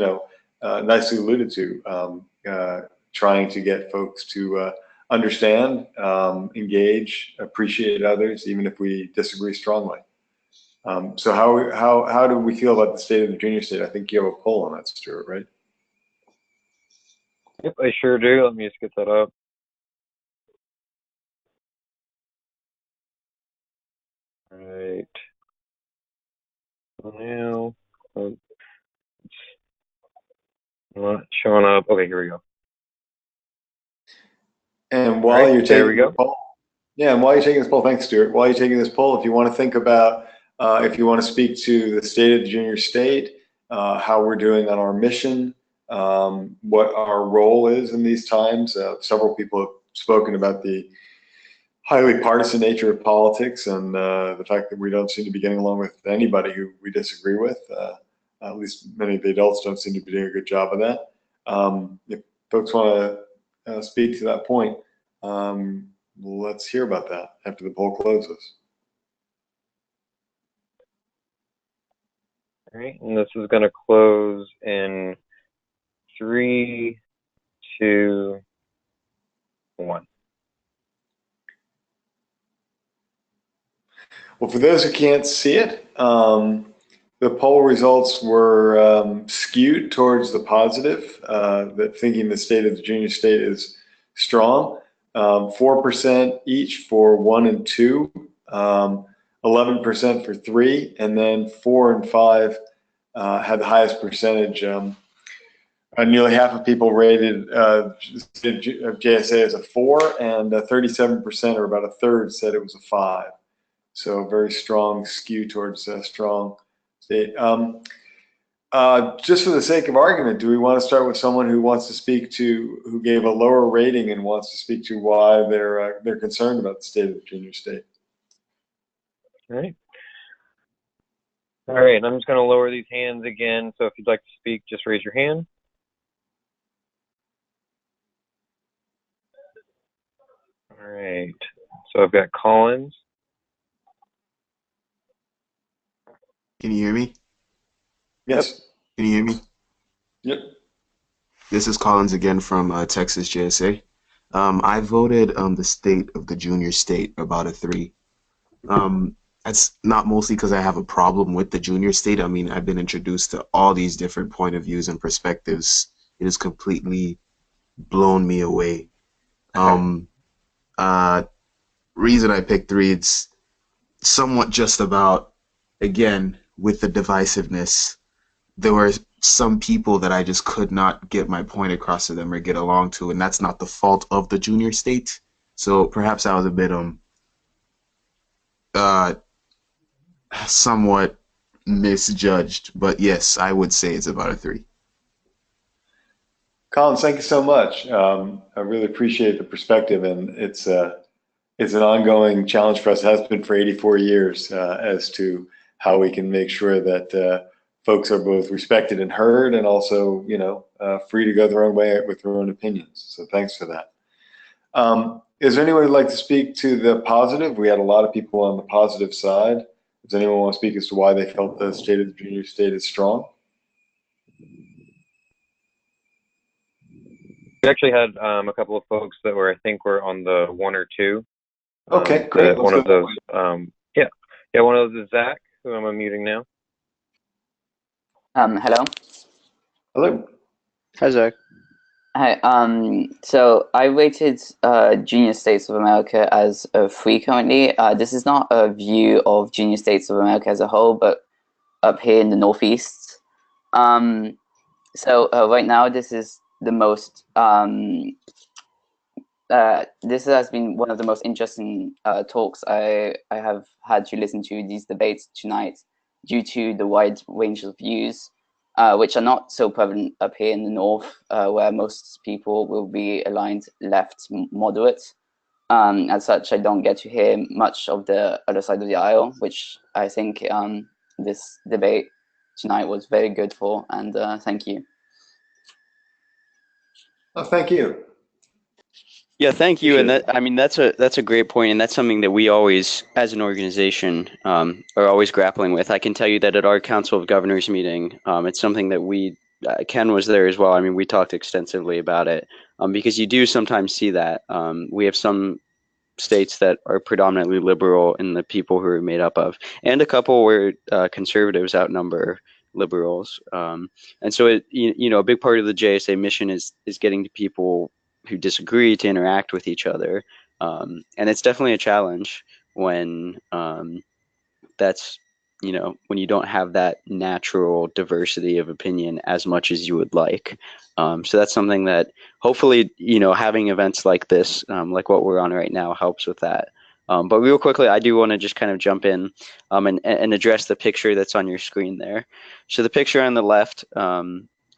nicely alluded to, trying to get folks to understand, engage, appreciate others, even if we disagree strongly. So how do we feel about the state of the junior state? I think you have a poll on that, Stuart, right? Yep, I sure do. Let me just get that up. All right. Now, it's not showing up. Okay, here we go. And while you're taking the poll, and while you're taking this poll, thanks, Stuart. While you're taking this poll, if you want to think about, if you want to speak to the state of the junior state, how we're doing on our mission, what our role is in these times. Several people have spoken about the highly partisan nature of politics, and the fact that we don't seem to be getting along with anybody who we disagree with. At least many of the adults don't seem to be doing a good job of that. If folks want to speak to that point, let's hear about that after the poll closes. All right, and this is going to close in 3, 2, 1. Well, for those who can't see it, the poll results were skewed towards the positive, that thinking the state of the junior state is strong. 4% each for 1 and 2, 11% for 3, and then 4 and 5 had the highest percentage. Nearly half of people rated JSA as a 4, and 37%, or about a third, said it was a 5. So a very strong skew towards a strong state. Just for the sake of argument, do we want to start with someone who wants to speak to, who gave a lower rating and wants to speak to why they're concerned about the state of the junior state? All right. All right, I'm just going to lower these hands again. So if you'd like to speak, just raise your hand. All right. So I've got Collins. Can you hear me? Yes. Can you hear me? Yep. This is Collins again from Texas JSA. I voted the state of the junior state about a 3. That's not mostly because I have a problem with the junior state. I mean, I've been introduced to all these different point of views and perspectives. It has completely blown me away. Reason I picked 3, it's somewhat just about, again, with the divisiveness, there were some people that I just could not get my point across to them or get along to, and that's not the fault of the junior state. So perhaps I was a bit somewhat misjudged, but yes, I would say it's about a 3. Collins, thank you so much. I really appreciate the perspective, and it's an ongoing challenge for us. It has been for 84 years as to how we can make sure that folks are both respected and heard, and also, free to go their own way with their own opinions. So thanks for that. Is there anyone who'd like to speak to the positive? We had a lot of people on the positive side. Does anyone want to speak as to why they felt the State of the Junior State is strong? We actually had a couple of folks that I think were on the 1 or 2. Okay, great. One of those, one of those is Zach, who I'm unmuting now. Hello. Hello. Hi, Zach. Hi. So I rated junior states of America as a 3 currently. This is not a view of junior states of America as a whole, but up here in the Northeast. So right now, this is the most. This has been one of the most interesting talks I have had to listen to these debates tonight, due to the wide range of views, which are not so prevalent up here in the North, where most people will be aligned left moderate. As such, I don't get to hear much of the other side of the aisle, which I think this debate tonight was very good for, and thank you. Oh, thank you. Yeah, thank you. And that's a great point, and that's something that we always, as an organization, are always grappling with. I can tell you that at our Council of Governors meeting, it's something that Ken was there as well. I mean, we talked extensively about it, because you do sometimes see that. We have some states that are predominantly liberal in the people who are made up of, and a couple where conservatives outnumber liberals. And so a big part of the JSA mission is getting to people who disagree to interact with each other. And it's definitely a challenge when when you don't have that natural diversity of opinion as much as you would like. So that's something that hopefully, having events like this, like what we're on right now, helps with that. But real quickly, I do want to just kind of jump in and address the picture that's on your screen there. So the picture on the left,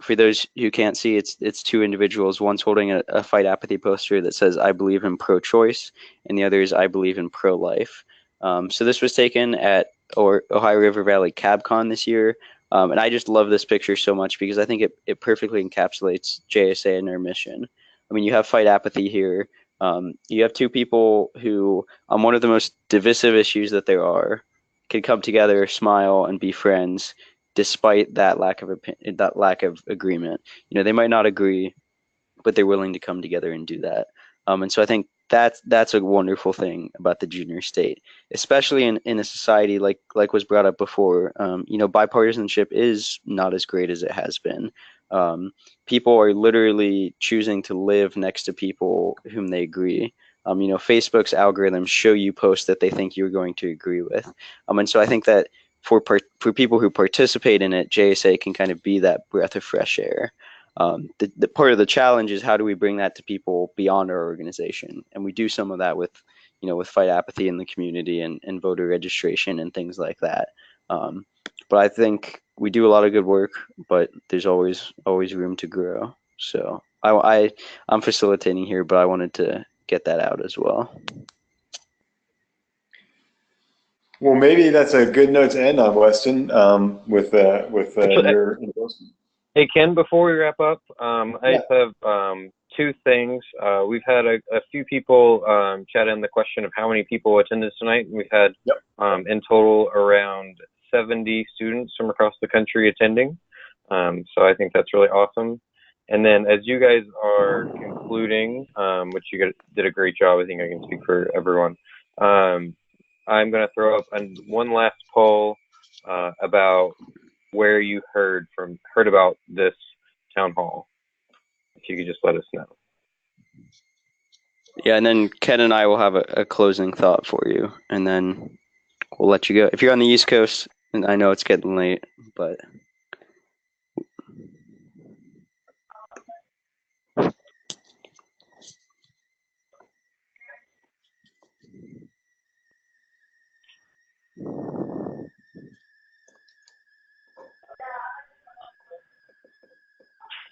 for those who can't see, it's 2 individuals. One's holding a Fight Apathy poster that says, "I believe in pro-choice," and the other is, "I believe in pro-life." So this was taken at Ohio River Valley CabCon this year. And I just love this picture so much because I think it perfectly encapsulates JSA and their mission. I mean, you have Fight Apathy here. You have 2 people who, on one of the most divisive issues that there are, can come together, smile, and be friends, despite that lack of agreement. They might not agree, but they're willing to come together and do that. And so I think that's a wonderful thing about the junior state, especially in a society like was brought up before. Bipartisanship is not as great as it has been. People are literally choosing to live next to people whom they agree. Facebook's algorithms show you posts that they think you're going to agree with. And so I think that for people who participate in it, JSA can kind of be that breath of fresh air. The part of the challenge is how do we bring that to people beyond our organization, and we do some of that with Fight Apathy in the community and voter registration and things like that. But I think we do a lot of good work, but there's always room to grow. So I'm facilitating here, but I wanted to get that out as well. Well, maybe that's a good note to end on, Weston, with your endorsement. Hey, Ken, before we wrap up, I just have 2 things. We've had a few people chat in the question of how many people attended tonight. We've had in total around 70 students from across the country attending. So I think that's really awesome. And then as you guys are concluding, which you guys did a great job, I think I can speak for everyone, I'm going to throw up one last poll about where you heard about this town hall. If you could just let us know. Yeah, and then Ken and I will have a closing thought for you, and then we'll let you go. If you're on the East Coast, and I know it's getting late, but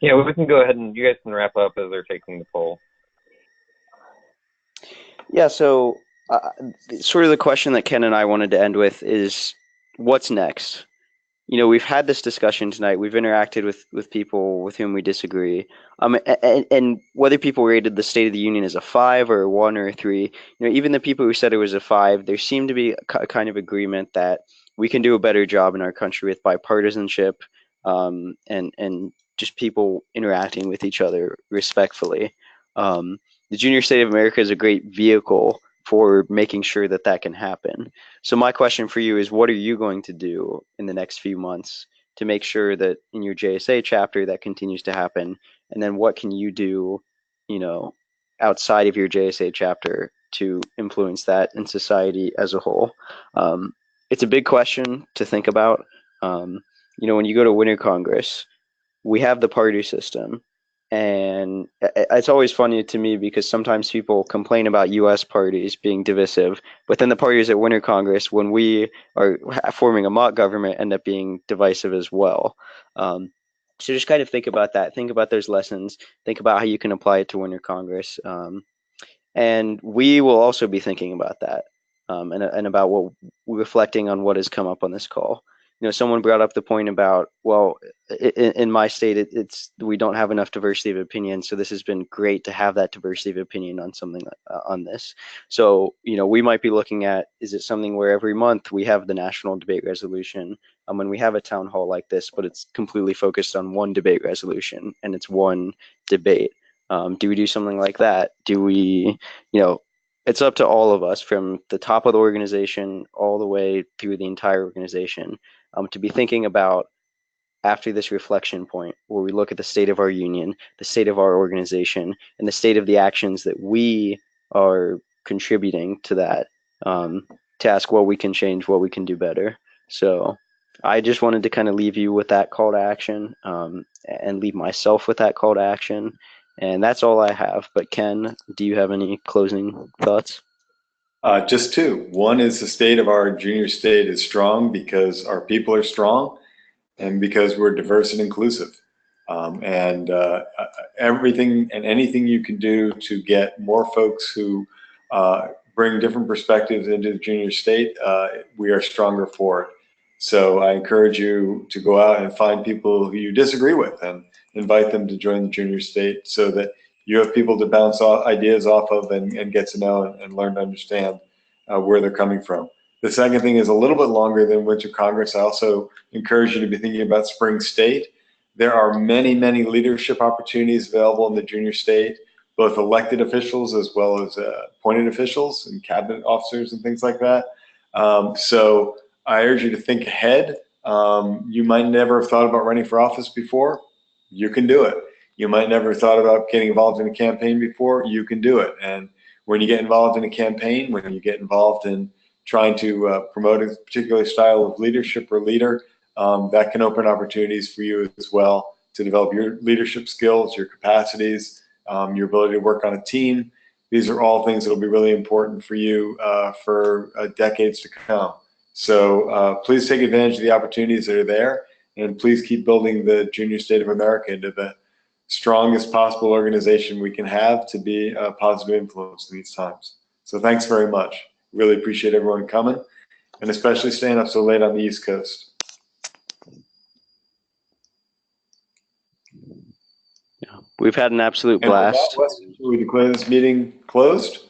yeah, we can go ahead and you guys can wrap up as they're taking the poll. Yeah, so sort of the question that Ken and I wanted to end with is, what's next? We've had this discussion tonight. We've interacted with people with whom we disagree. And whether people rated the State of the Union as a 5 or a 1 or a 3, even the people who said it was a 5, there seemed to be a kind of agreement that we can do a better job in our country with bipartisanship, and just people interacting with each other respectfully. The Junior State of America is a great vehicle for making sure that that can happen. So my question for you is, what are you going to do in the next few months to make sure that in your JSA chapter that continues to happen? And then what can you do, outside of your JSA chapter to influence that in society as a whole? It's a big question to think about. When you go to Winter Congress, we have the party system, and it's always funny to me because sometimes people complain about U.S. parties being divisive, but then the parties at Winter Congress, when we are forming a mock government, end up being divisive as well. So just kind of think about that. Think about those lessons. Think about how you can apply it to Winter Congress. And we will also be thinking about that, and about what reflecting on what has come up on this call. Someone brought up the point about, well, in my state, it's we don't have enough diversity of opinion, so this has been great to have that diversity of opinion on something on this. So, we might be looking at, is it something where every month we have the national debate resolution, when we have a town hall like this, but it's completely focused on one debate resolution and it's one debate? Do we do something like that? Do we, it's up to all of us from the top of the organization all the way through the entire organization, to be thinking about, after this reflection point where we look at the state of our union, the state of our organization, and the state of the actions that we are contributing to that, to ask what we can change, what we can do better. So I just wanted to kind of leave you with that call to action, and leave myself with that call to action. And that's all I have. But Ken, do you have any closing thoughts? Just two. One is the state of our junior state is strong because our people are strong and because we're diverse and inclusive. And everything and anything you can do to get more folks who bring different perspectives into the junior state, we are stronger for it. So I encourage you to go out and find people who you disagree with and invite them to join the junior state so that you have people to bounce ideas off of and get to know and learn to understand where they're coming from. The second thing is a little bit longer than Winter Congress. I also encourage you to be thinking about Spring State. There are many, many leadership opportunities available in the junior state, both elected officials as well as appointed officials and cabinet officers and things like that. So I urge you to think ahead. You might never have thought about running for office before. You can do it. You might never have thought about getting involved in a campaign before. You can do it. And when you get involved in a campaign, when you get involved in trying to promote a particular style of leadership or leader, that can open opportunities for you as well to develop your leadership skills, your capacities, your ability to work on a team. These are all things that will be really important for you for decades to come. So please take advantage of the opportunities that are there, and please keep building the Junior State of America into the strongest possible organization we can have to be a positive influence in these times. So thanks very much. Really appreciate everyone coming, and especially staying up so late on the East Coast. We've had an absolute blast. Weston, should we declare this meeting closed?